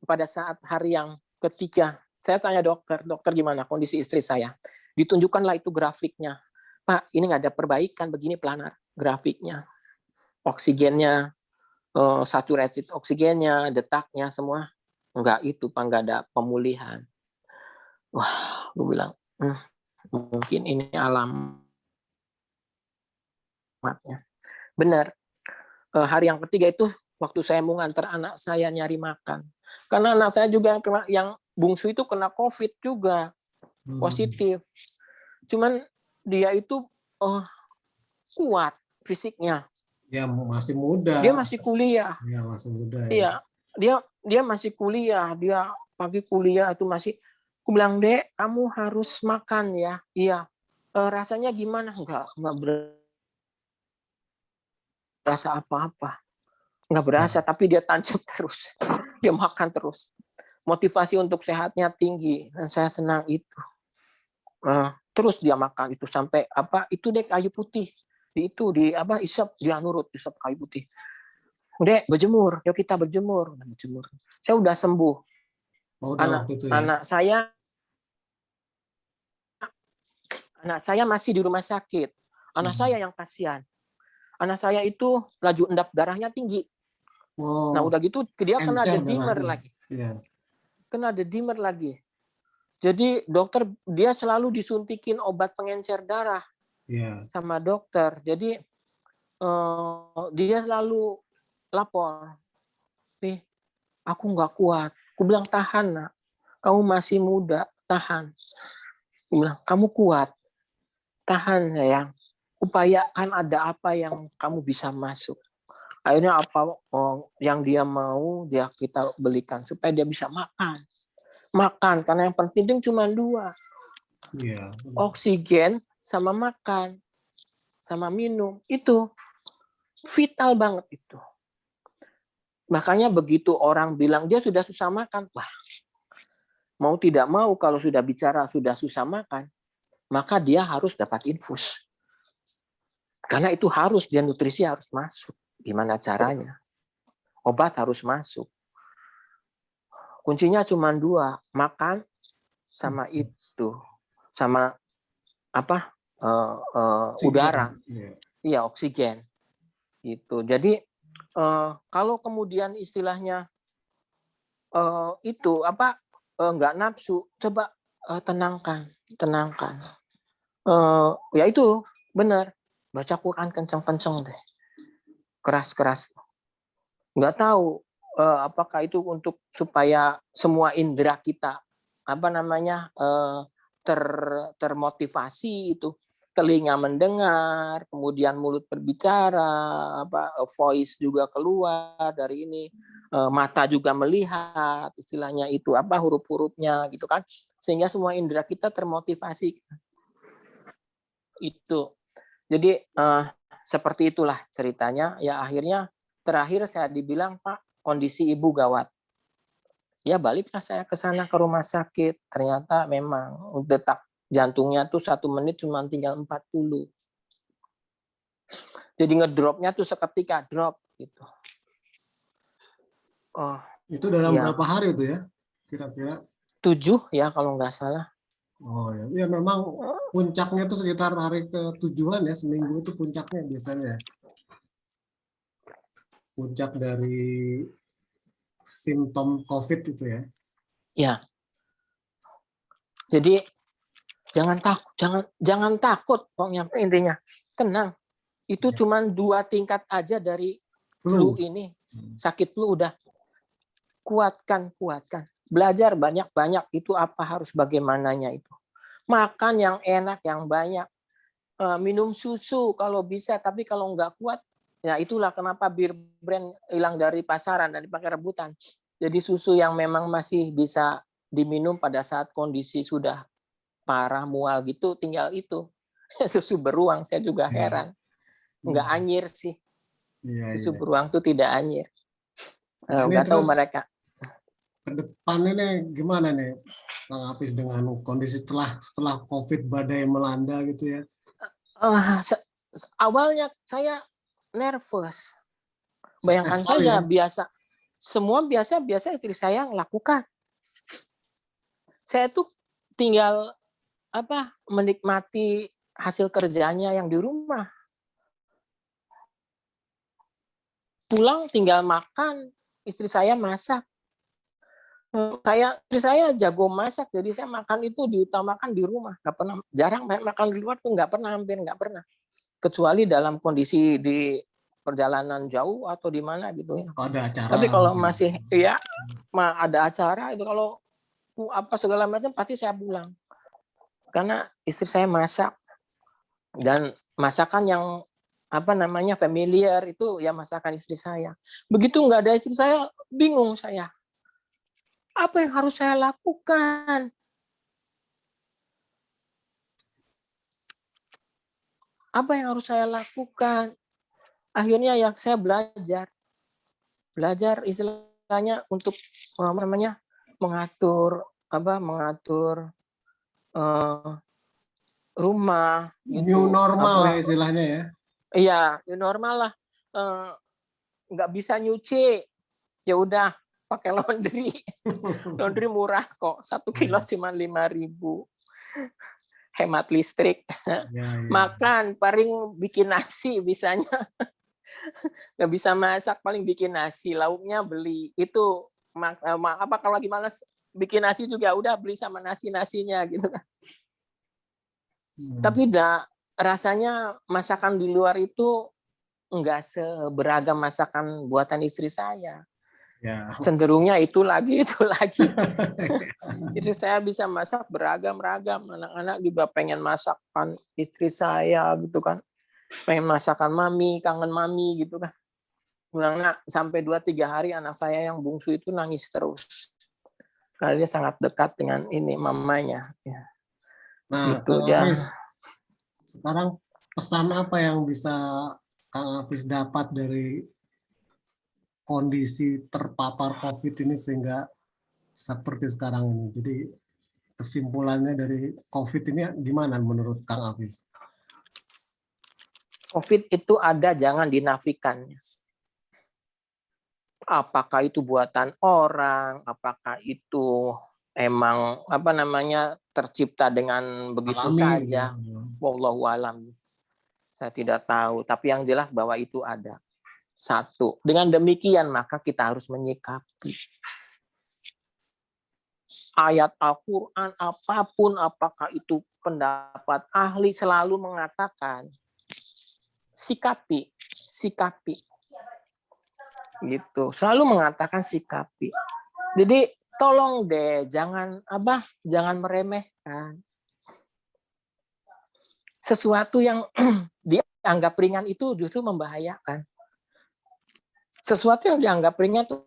pada saat hari yang ketiga, saya tanya dokter gimana kondisi istri saya? Ditunjukkanlah itu grafiknya. Pak, ini nggak ada perbaikan, begini planar grafiknya. Oksigennya, saturated oksigennya, detaknya semua nggak itu, Pak, nggak ada pemulihan. Wah, gue bilang, mungkin ini alamatnya. Benar. Hari yang ketiga itu waktu saya mau ngantar anak saya nyari makan. Karena anak saya juga yang bungsu itu kena COVID juga, positif. Cuman dia itu kuat fisiknya.
Ya masih muda.
Dia masih kuliah.
Ya masih muda.
Iya, dia masih kuliah. Dia pagi kuliah itu masih. Aku bilang, Dek, kamu harus makan ya. Iya. Rasanya gimana? Enggak berasa apa-apa. Nggak berasa, tapi dia tancap terus. Dia makan terus. Motivasi untuk sehatnya tinggi. Dan saya senang itu. Terus dia makan itu sampai itu deh kayu putih. Isap, dia nurut isap kayu putih. Dek, berjemur. Yuk kita berjemur. Saya udah sembuh. Anak saya masih di rumah sakit. Anak saya yang kasihan. Anak saya itu laju endap darahnya tinggi. Nah udah gitu dia kena dedimer lagi. Yeah. Kena dedimer lagi. Jadi dokter dia selalu disuntikin obat pengencer darah sama dokter. Jadi dia selalu lapor, aku nggak kuat. Aku bilang tahan nak, kamu masih muda, tahan. Aku bilang kamu kuat, tahan sayang. Upayakan ada apa yang kamu bisa masuk. Akhirnya yang dia mau kita belikan supaya dia bisa makan karena yang penting cuma 2, oksigen sama makan sama minum, itu vital banget itu. Makanya begitu orang bilang dia sudah susah makan, wah, mau tidak mau kalau sudah bicara sudah susah makan, maka dia harus dapat infus. Karena itu harus, dia nutrisi harus masuk. Gimana caranya? Obat harus masuk. Kuncinya cuma 2, makan sama itu, sama udara, iya oksigen. Gitu. Jadi kalau kemudian istilahnya nggak nafsu, coba tenangkan. Ya itu benar. Baca Quran kenceng-kenceng deh. Keras-keras. Nggak tahu apakah itu untuk supaya semua indera kita termotivasi itu. Telinga mendengar, kemudian mulut berbicara, voice juga keluar dari ini, mata juga melihat, istilahnya itu huruf-hurufnya gitu kan, sehingga semua indera kita termotivasi. Itu Jadi seperti itulah ceritanya. Ya akhirnya terakhir saya dibilang, Pak, kondisi ibu gawat. Ya baliklah saya ke sana ke rumah sakit. Ternyata memang detak jantungnya tuh 1 menit cuma tinggal 40. Jadi ngedropnya tuh seketika drop gitu. Oh,
Itu dalam
ya.
berapa hari itu ya? Kira-kira
7 ya kalau nggak salah.
Oh ya, ya memang puncaknya itu sekitar hari ke-7-an ya, seminggu itu puncaknya biasanya. Puncak dari simptom COVID itu ya.
Ya. Jadi jangan takut pokoknya intinya. Tenang. Itu cuma 2 tingkat aja dari flu ini. Sakit flu udah kuatkan. Belajar banyak-banyak itu apa harus bagaimananya itu. Makan yang enak, yang banyak. Minum susu kalau bisa, tapi kalau nggak kuat, ya itulah kenapa bir brand hilang dari pasaran dan dipakai rebutan. Jadi susu yang memang masih bisa diminum pada saat kondisi sudah parah, mual gitu, tinggal itu. Susu beruang, saya juga heran. Nggak anyir sih. Susu beruang tuh tidak anyir. Nggak tahu mereka.
Ke depan ini gimana nih Kang Hafiz dengan kondisi setelah COVID badai melanda gitu ya?
Awalnya saya nervous. Bayangkan saja biasa istri saya lakukan. Saya tuh tinggal menikmati hasil kerjanya yang di rumah. Pulang tinggal makan, istri saya masak. Istri saya jago masak, jadi saya makan itu diutamakan di rumah. Jarang makan di luar tuh hampir nggak pernah. Kecuali dalam kondisi di perjalanan jauh atau di mana gitu ya.
Ada acara.
Tapi kalau masih ada acara itu kalau segala macam pasti saya pulang. Karena istri saya masak dan masakan yang familiar itu ya masakan istri saya. Begitu nggak ada istri saya, bingung saya. Apa yang harus saya lakukan? Apa yang harus saya lakukan? Akhirnya ya saya belajar istilahnya untuk mengatur rumah gitu.
New normal ya istilahnya ya.
Iya, new normal lah. Nggak bisa nyuci, ya udah pakai laundry. Laundry murah kok, 1 kilo cuma 5.000. Hemat listrik. Ya. Makan paling bikin nasi bisanya. Nggak bisa masak paling bikin nasi, lauknya beli. Itu kalau lagi malas bikin nasi juga udah beli sama nasinya gitu kan. Tapi rasanya masakan di luar itu nggak seberagam masakan buatan istri saya. Ya. Cenderungnya itu lagi. Jadi saya bisa masak beragam-ragam. Anak-anak juga pengen masakan istri saya gitu kan. Pengen masakan mami, kangen mami gitu kan. Sampai 2-3 hari anak saya yang bungsu itu nangis terus. Karena dia sangat dekat dengan mamanya. Ya.
Nah, gitu, Kang Hafiz, sekarang pesan apa yang bisa Kang Hafiz dapat dari kondisi terpapar COVID ini sehingga seperti sekarang ini? Jadi kesimpulannya dari COVID ini gimana menurut Kang Hafiz?
COVID itu ada, jangan dinafikan. Apakah itu buatan orang, apakah itu emang tercipta dengan begitu saja. Wallahu alam. Saya tidak tahu, tapi yang jelas bahwa itu ada. 1. Dengan demikian maka kita harus menyikapi. Ayat Al-Qur'an apapun, apakah itu pendapat ahli, selalu mengatakan sikapi. Gitu. Selalu mengatakan sikapi. Jadi tolong deh jangan meremehkan. Sesuatu yang dianggap ringan itu justru membahayakan. Sesuatu yang dianggap ringan itu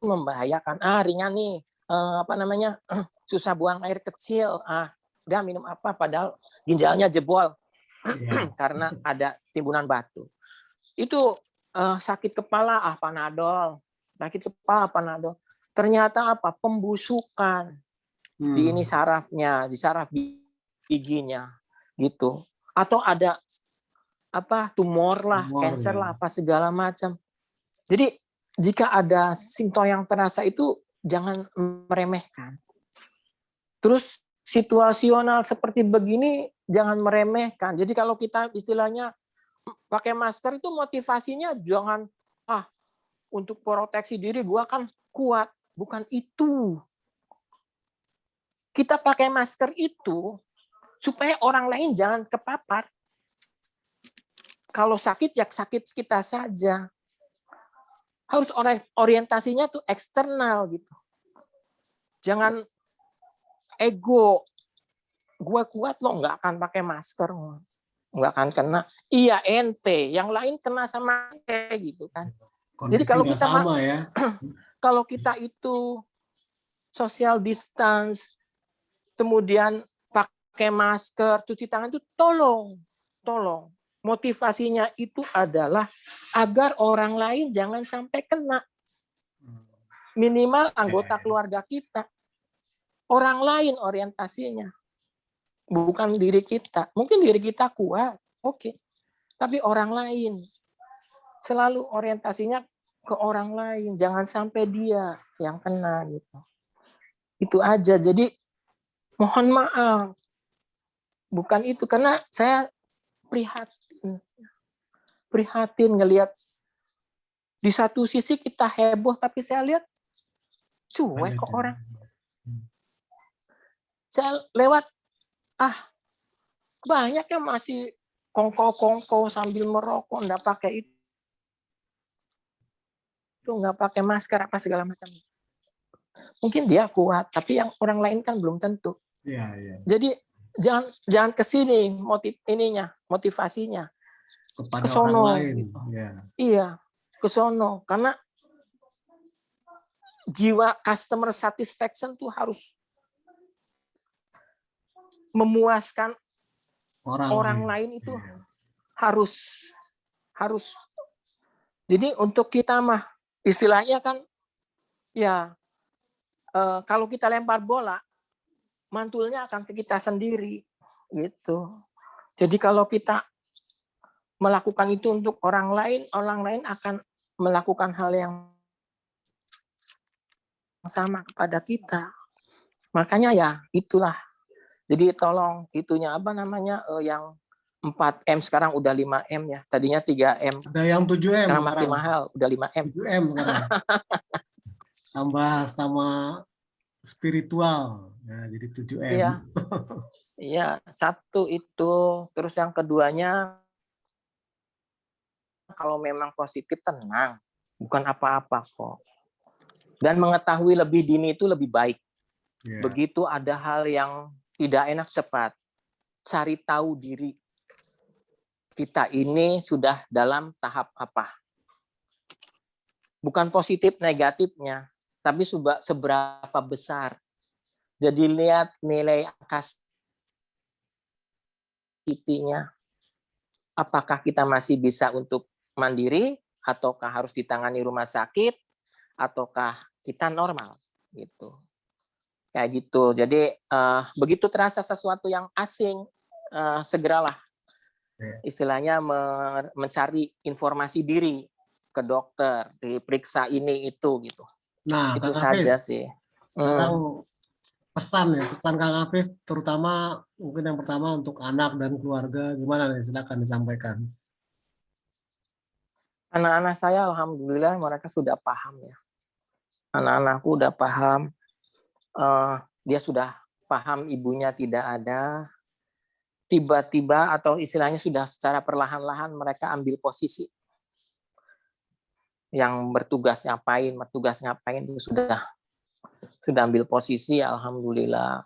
membahayakan. Ringan nih, susah buang air kecil. Dia minum apa padahal ginjalnya jebol
Iya.
karena ada timbunan batu. Itu sakit kepala Panadol. Sakit kepala Panadol. Ternyata apa? Pembusukan di ini sarafnya, di saraf giginya gitu. Atau ada apa? Tumor lah, cancer lah, apa segala macam. Jadi jika ada simptom yang terasa itu jangan meremehkan. Terus situasional seperti begini jangan meremehkan. Jadi kalau kita istilahnya pakai masker itu motivasinya jangan untuk proteksi diri gua kan kuat, bukan itu. Kita pakai masker itu supaya orang lain jangan kepapar. Kalau sakit ya sakit kita saja. Harus orientasinya tuh eksternal gitu. Jangan ego. Gua kuat loh, nggak akan pakai masker, nggak akan kena. Iya ente, yang lain kena sama ente gitu kan. Jadi kalau kita sama, ya. Kalau kita itu social distance, kemudian pakai masker, cuci tangan itu tolong. Motivasinya itu adalah agar orang lain jangan sampai kena. Minimal anggota keluarga kita. Orang lain orientasinya. Bukan diri kita. Mungkin diri kita kuat, oke. Tapi orang lain. Selalu orientasinya ke orang lain. Jangan sampai dia yang kena gitu. Itu aja. Jadi mohon maaf. Bukan itu. Karena saya prihatin ngelihat di satu sisi kita heboh, tapi saya lihat cuek kok orang. Saya lewat, banyak yang masih kongko sambil merokok, nggak pakai itu, nggak pakai masker apa segala macam. Mungkin dia kuat, tapi yang orang lain kan belum tentu.
Ya.
Jadi jangan kesini motivasinya
kepada
kesono,
orang lain.
gitu.
Ya.
Iya, kesono, karena jiwa customer satisfaction tuh harus memuaskan orang lain itu harus. Jadi untuk kita mah istilahnya kan ya kalau kita lempar bola mantulnya akan ke kita sendiri gitu. Jadi kalau kita melakukan itu untuk orang lain akan melakukan hal yang sama kepada kita. Makanya ya itulah. Jadi tolong itunya apa namanya yang 4M sekarang udah 5M ya. Tadinya 3M.
Ada yang 7M
sekarang makin mahal, udah 5M.
7M sekarang. Tambah sama spiritual. Ya, jadi 7M.
Iya. Iya, satu itu, terus yang keduanya kalau memang positif tenang, bukan apa-apa kok. Dan mengetahui lebih dini itu lebih baik. Yeah. Begitu ada hal yang tidak enak cepat, cari tahu diri. Kita ini sudah dalam tahap apa? Bukan positif negatifnya, tapi seberapa besar. Jadi lihat nilai angka CT-nya. Apakah kita masih bisa untuk mandiri, ataukah harus ditangani rumah sakit, ataukah kita normal gitu. Kayak gitu. Jadi begitu terasa sesuatu yang asing, segeralah istilahnya mencari informasi diri ke dokter, diperiksa ini itu gitu.
Nah,
itu saja sih.
Sekarang pesan Kang Hafiz, terutama mungkin yang pertama untuk anak dan keluarga, gimana nih? Silakan disampaikan.
Anak-anak saya alhamdulillah mereka sudah paham ya. Anak-anakku udah paham. Dia sudah paham ibunya tidak ada. Tiba-tiba atau istilahnya sudah secara perlahan-lahan mereka ambil posisi. Yang bertugas ngapain itu sudah ambil posisi. Alhamdulillah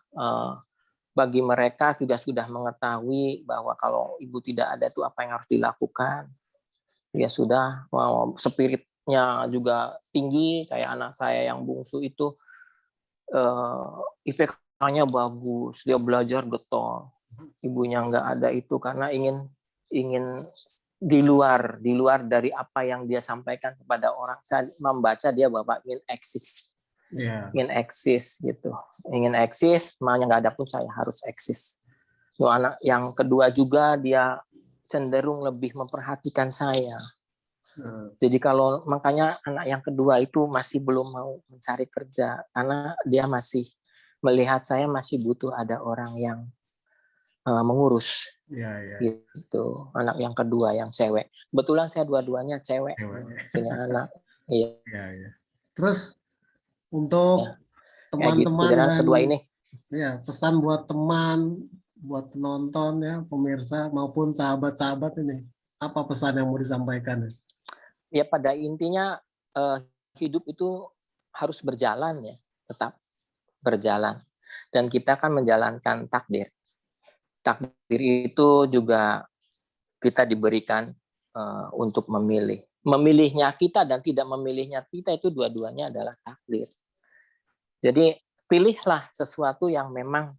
bagi mereka sudah mengetahui bahwa kalau ibu tidak ada itu apa yang harus dilakukan. Ya sudah, spiritnya juga tinggi. Kayak anak saya yang bungsu itu IPK hanya bagus, dia belajar getol. Ibunya nggak ada itu karena ingin di luar dari apa yang dia sampaikan kepada orang. Saya membaca dia Bapak ingin eksis. Ingin eksis gitu. Ingin eksis, makanya nggak ada pun saya harus eksis. So, anak yang kedua juga dia cenderung lebih memperhatikan saya. Jadi kalau makanya anak yang kedua itu masih belum mau mencari kerja karena dia masih melihat saya masih butuh ada orang yang mengurus. Gitu. Anak yang kedua yang cewek. Kebetulan saya dua-duanya cewek. Punya anak. Iya.
Terus untuk teman-teman
gitu, dan kedua ini.
Ya, pesan buat teman, buat penonton ya, pemirsa maupun sahabat-sahabat ini. Apa pesan yang mau disampaikan?
Ya pada intinya hidup itu harus berjalan ya, tetap berjalan. Dan kita kan menjalankan takdir. Takdir itu juga kita diberikan untuk memilih. Memilihnya kita dan tidak memilihnya kita itu dua-duanya adalah takdir. Jadi pilihlah sesuatu yang memang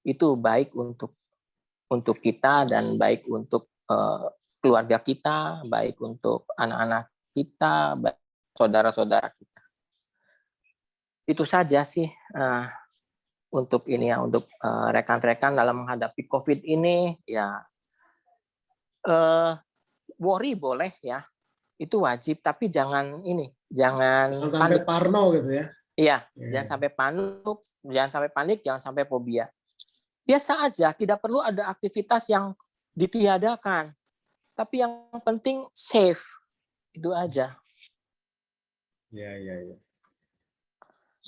itu baik untuk kita dan baik untuk keluarga kita, baik untuk anak-anak kita, baik saudara-saudara kita. Itu saja sih untuk ini ya, untuk rekan-rekan dalam menghadapi COVID ini ya. Worry boleh ya, itu wajib, tapi jangan
sampai parno gitu ya.
Iya, jangan sampai panik, jangan sampai fobia. Biasa aja, tidak perlu ada aktivitas yang ditiadakan. Tapi yang penting safe. Itu aja.
Iya.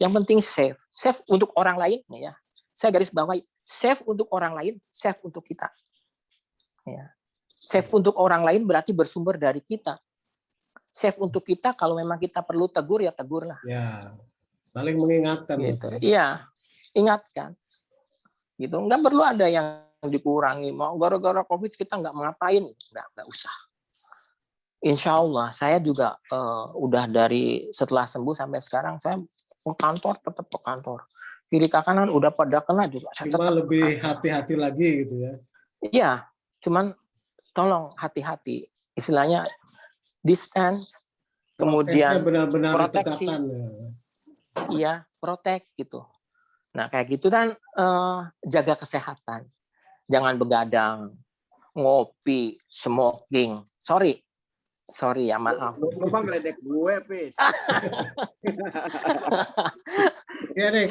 Yang penting safe. Safe untuk orang lain ya. Saya garis bawahi, safe untuk orang lain, safe untuk kita. Ya. Safe untuk orang lain berarti bersumber dari kita. Safe untuk kita kalau memang kita perlu tegur ya tegurlah.
Ya. Saling mengingatkan
gitu. Iya, ingatkan. Gitu. Nggak perlu ada yang dikurangi. Mau gara-gara COVID kita nggak ngapain, nggak usah. Insya Allah, saya juga udah dari setelah sembuh sampai sekarang saya ke kantor, tetap ke kantor. Kiri ke kanan udah pada kena juga. Saya
cuma lebih hati-hati lagi gitu ya.
Iya, cuman tolong hati-hati. Istilahnya distance, kemudian
benar-benar
proteksi. Iya, protek gitu. Nah, kayak gitu kan jaga kesehatan. Jangan begadang, ngopi, smoking. Sorry ya, maaf.
Lupa ngeledek gue, Pis.
Ya nih,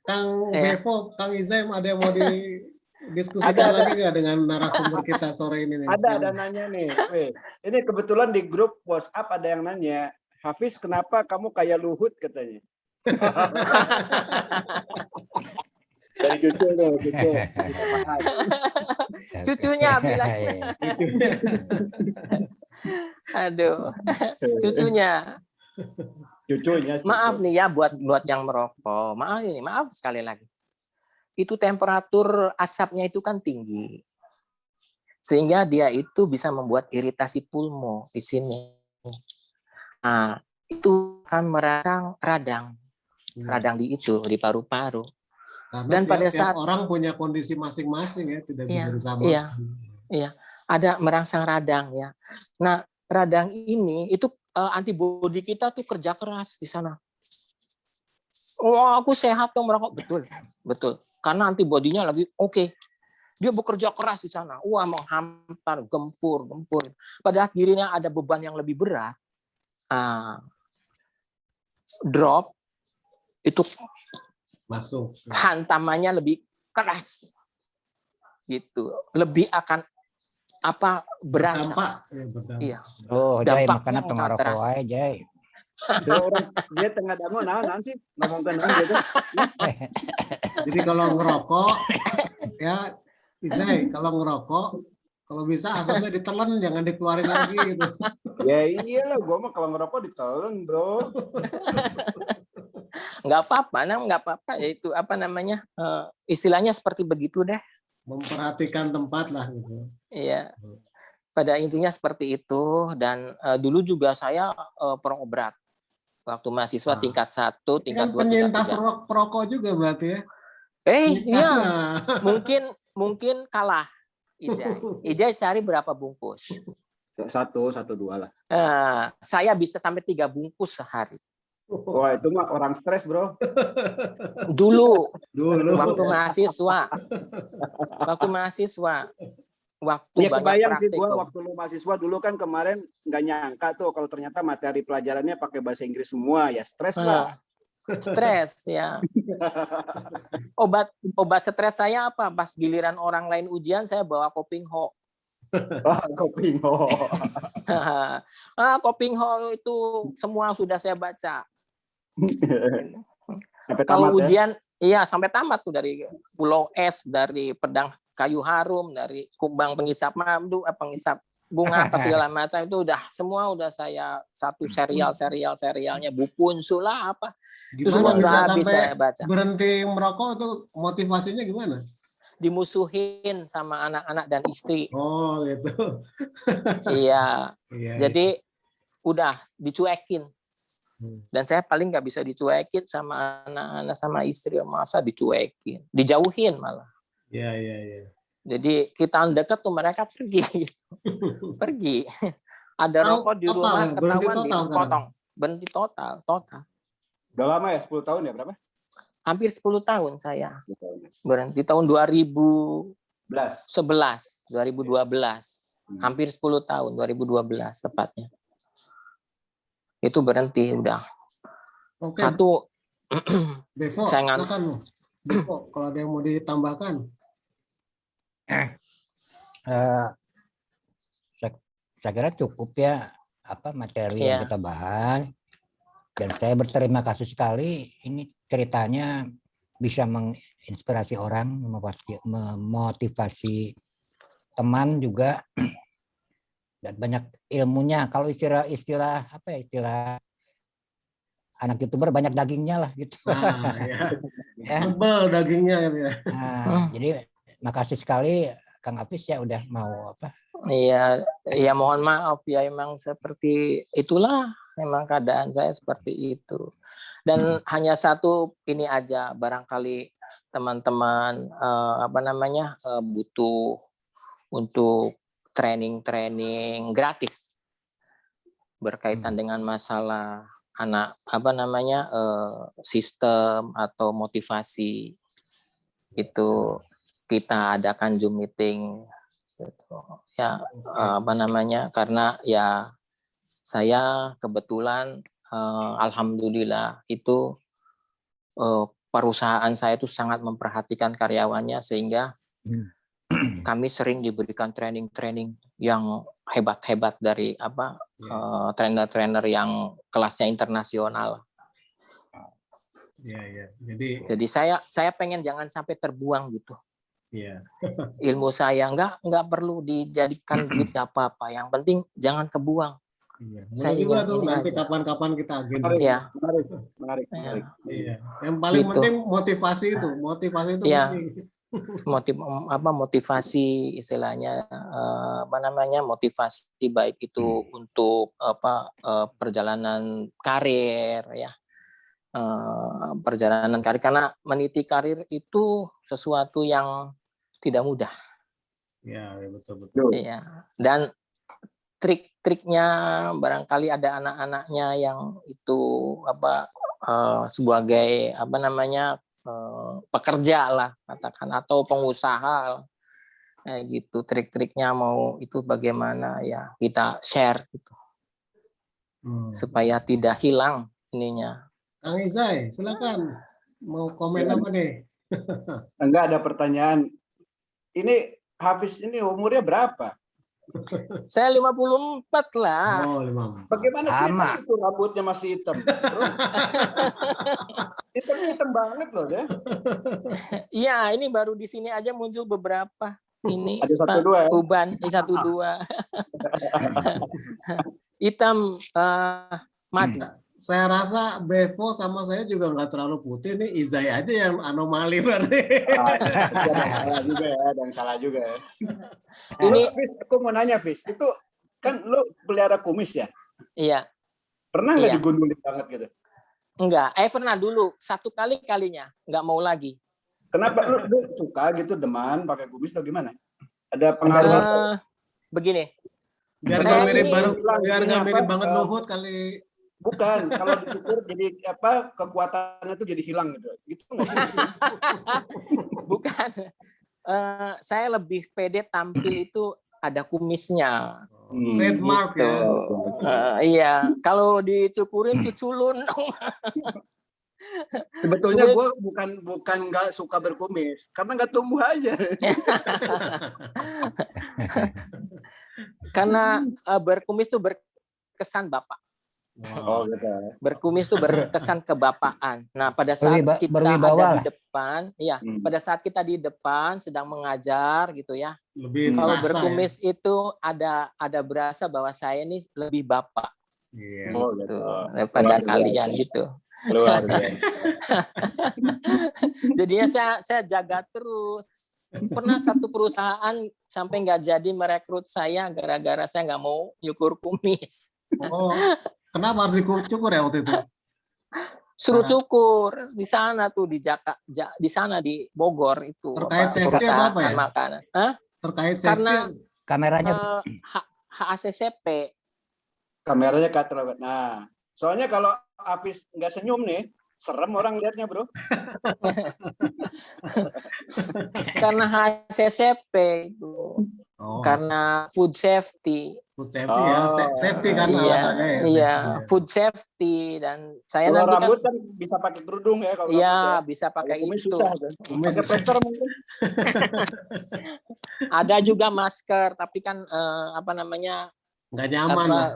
Kang Bevo, Kang Izaim, ada yang mau didiskusikan lagi nggak dengan narasumber kita sore ini? Nih?
Ada nanya nih, Pis. Ini kebetulan di grup WhatsApp ada yang nanya, Hafiz, kenapa kamu kayak Luhut katanya? Dari cucu.
Cucunya bilang. Aduh, cucunya. Maaf nih ya buat yang merokok. Maaf sekali lagi. Itu temperatur asapnya itu kan tinggi. Sehingga dia itu bisa membuat iritasi pulmo di sini. Nah, itu akan merangsang radang di paru-paru.
Dan pada saat orang punya kondisi masing-masing ya, tidak bisa disamakan.
Iya, ada merangsang radang ya. Nah, radang ini itu antibodi kita tuh kerja keras di sana. Aku sehat tuh merokok, betul. Karena antibodinya lagi oke. Dia bekerja keras di sana. Menghampar, gempur. Pada akhirnya ada beban yang lebih berat. Drop itu
masuk,
hantamannya lebih keras gitu, lebih akan berasa. Iya.
Jai makanya pengaruh aja, Jai.
Dia tengah dangu sih ngomongkan gitu.
Jadi kalau ngerokok ya, Izai, kalau ngerokok kalau bisa asapnya ditelan, jangan dikeluarin lagi gitu.
Ya iyalah, gue mah kalau ngerokok ditelan, bro.
Nggak apa-apa ya, itu istilahnya seperti begitu deh,
memperhatikan tempat lah gitu.
Iya, pada intinya seperti itu. Dan dulu juga saya perobat waktu mahasiswa tingkat 1, tingkat 2,
penyintas perokok juga berarti ya.
Iya, mungkin kalah Ijai. Ijai sehari berapa bungkus?
1, 2 lah.
Saya bisa sampai 3 bungkus sehari.
Wah, itu mah orang stres, Bro.
Dulu.
Dulu.
Waktu mahasiswa. Waktu
Ya
banyak
kebayang sih
praktikum.
gua waktu lu mahasiswa dulu kan kemarin nggak nyangka tuh kalau ternyata materi pelajarannya pakai bahasa Inggris semua, ya stres lah.
Stres ya. Obat stres saya apa? Pas giliran orang lain ujian saya bawa Kopingho.
Kopingho.
Kopingho itu semua sudah saya baca.
Kalau
ujian, iya sampai tamat tuh, dari Pulau Es, dari Pedang Kayu Harum, dari Kumbang Pengisap Madu, pengisap bunga, apa segala macam itu semua udah saya satu serialnya, Bupunsu lah apa. Itu semua udah habis saya baca.
Berhenti merokok tuh motivasinya gimana?
Dimusuhin sama anak-anak dan istri.
Oh gitu.
Iya. Jadi udah dicuekin. Dan saya paling nggak bisa dicuekin sama anak-anak, sama istri, masa dicuekin, dijauhin malah.
Iya.
Jadi kita dekat tuh mereka pergi. Pergi. Ada rokok di rumah, ketahuan dipotong. Berhenti total.
Udah lama ya, 10 tahun ya, berapa?
Hampir 10 tahun saya. Berhenti tahun 2012. Hampir 10 tahun, 2012 tepatnya. Itu berhenti udah.
Oke.
Satu.
Bevo, silakan. Bevo, kalau ada yang mau ditambahkan.
Saya kira cukup ya materi yang kita bahas, dan saya berterima kasih sekali ini ceritanya bisa menginspirasi orang, memotivasi teman juga, dan banyak ilmunya. Kalau istilah anak YouTuber banyak dagingnya lah gitu.
Tebal dagingnya gitu ya.
Jadi makasih sekali Kang Hafiz ya udah mau
Iya, mohon maaf ya, emang seperti itulah, memang keadaan saya seperti itu. Dan hanya satu ini aja, barangkali teman-teman butuh untuk training gratis berkaitan dengan masalah sistem atau motivasi, itu kita adakan Zoom meeting gitu. Ya, karena ya saya kebetulan alhamdulillah itu perusahaan saya itu sangat memperhatikan karyawannya, sehingga kami sering diberikan training yang hebat-hebat dari trainer-trainer yang kelasnya internasional. Jadi saya pengen jangan sampai terbuang gitu. Ilmu saya nggak perlu dijadikan duit apa-apa, yang penting jangan kebuang.
Saya ingin tuh nanti kapan-kapan kita agenda.
Menarik.
Yang paling penting motivasi itu penting.
Motivasi istilahnya motivasi baik itu untuk perjalanan karir ya. Perjalanan karir, karena meniti karir itu sesuatu yang tidak mudah.
Ya, betul.
Iya. Dan trik-triknya barangkali ada anak-anaknya yang itu sebagai pekerja lah katakan, atau pengusaha gitu, trik-triknya mau itu bagaimana ya kita share gitu, supaya tidak hilang ininya.
Kang Izai, silakan mau komen apa nih?
Enggak, ada pertanyaan. Ini Hafiz ini umurnya berapa?
Saya 54 lah.
Oh, 54.
Bagaimana cerita itu rambutnya masih hitam? Hitam banget loh deh.
Iya, ini baru di sini aja muncul beberapa. Ini
ada 1-2 ya?
uban, 1-2. Hitam mati.
Saya rasa Bevo sama saya juga nggak terlalu putih nih, Izai aja yang anomali berarti.
Salah juga ya.
Ini
Fis, aku mau nanya Fis, itu kan lu pelihara kumis ya?
Iya.
Pernah nggak digundulin banget gitu?
Enggak, pernah dulu 1 kalinya, nggak mau lagi.
Kenapa lu suka gitu deman pakai kumis atau gimana? Ada pengaruh?
Begini.
Biar
Saya
nggak mirip
ini-
baru,
bilang
biar
gini,
nggak mirip
apa,
banget Luhut kali.
Bukan, kalau dicukur jadi apa kekuatannya tuh jadi hilang gitu. Gitu nggak sih?
Bukan. Saya lebih pede tampil itu ada kumisnya.
Trademark
Gitu.
ya.
Iya, kalau dicukurin tuh culun.
Sebetulnya
Cuma-
gue bukan nggak suka berkumis, karena nggak tumbuh aja.
Karena berkumis tuh berkesan bapak.
Oh gitu.
Berkumis tuh berkesan kebapaan. Nah, pada saat kita
berwibawa
ada di
lah.
depan, iya, pada saat kita di depan sedang mengajar gitu ya.
Lebih
Kalau
terasa
berkumis itu ada berasa bahwa saya ini lebih bapak
ya. Iya.
Oh
gitu
gitu.
daripada
Luar biasa.
kalian gitu.
Luar biasa.
Jadinya saya jaga terus. Pernah satu perusahaan sampai nggak jadi merekrut saya gara-gara saya nggak mau nyukur kumis.
Oh, kenapa harus dicukur ya waktu itu?
Suruh cukur di sana tuh di sana di Bogor itu
Terkait safety atau
perusahaan
apa ya?
makanan. Hah?
Terkait safety.
Karena
Kameranya
HACCP.
Kameranya katrol. Nah, soalnya kalau Hafiz nggak senyum nih, serem orang lihatnya bro.
Karena HACCP itu.
Oh,
Karena food safety.
food safety ya. Safety kan
Iya,
alasannya ya.
iya,
Safety ya.
food safety dan saya
Kalau
nanti
rambut kan bisa pakai kerudung ya kalau rambut
iya
ya.
bisa pakai
Kalau kumis
itu.
susah tuh.
Kumis
Pakai plester mungkin.
Ada juga masker tapi kan apa namanya
nggak nyaman lah.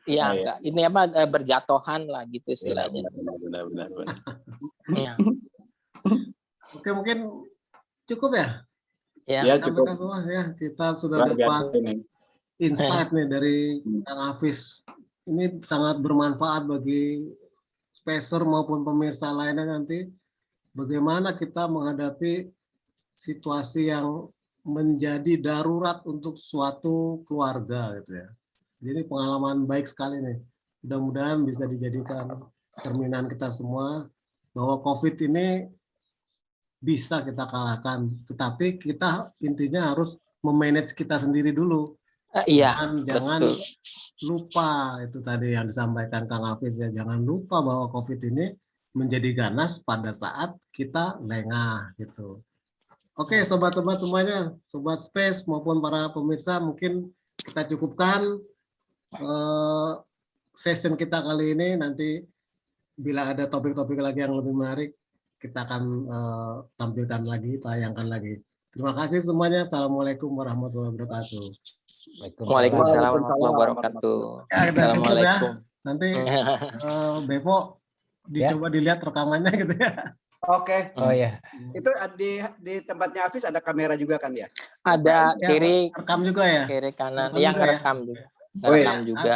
enggak ini apa berjatuhan lah gitu istilahnya.
Benar.
Iya.
Oke, mungkin cukup ya.
Ya.
Ya
Kita
cukup.
semua ya. Kita sudah
Luar biasa
dapat
ini.
insight nih dari Kang Hafiz. Ini sangat bermanfaat bagi spacer maupun pemirsa lainnya nanti. Bagaimana kita menghadapi situasi yang menjadi darurat untuk suatu keluarga gitu ya. Jadi pengalaman baik sekali nih. Mudah-mudahan bisa dijadikan cerminan kita semua bahwa COVID ini bisa kita kalahkan. Tetapi kita intinya harus memanage kita sendiri dulu.
Iya.
Jangan
Betul.
lupa itu tadi yang disampaikan Kang Hafiz ya. Jangan lupa bahwa COVID ini menjadi ganas pada saat kita lengah gitu. Oke, sobat-sobat semuanya, sobat Space maupun para pemirsa, mungkin kita cukupkan session kita kali ini. Nanti bila ada topik-topik lagi yang lebih menarik, kita akan tampilkan lagi, tayangkan lagi. Terima kasih semuanya. Assalamualaikum warahmatullahi wabarakatuh.
Waalaikumsalam warahmatullahi wabarakatuh.
Ya, kita cukup ya.
Assalamualaikum.
Nanti Bepo dicoba dilihat rekamannya gitu ya.
Oke.
Oh ya,
Itu di tempatnya Hafiz ada kamera juga kan ya?
Ada
Ya,
kiri
rekam juga ya.
kanan
Rekam
yang
juga ya?
rekam juga.
Oh, iya.
Rekam juga.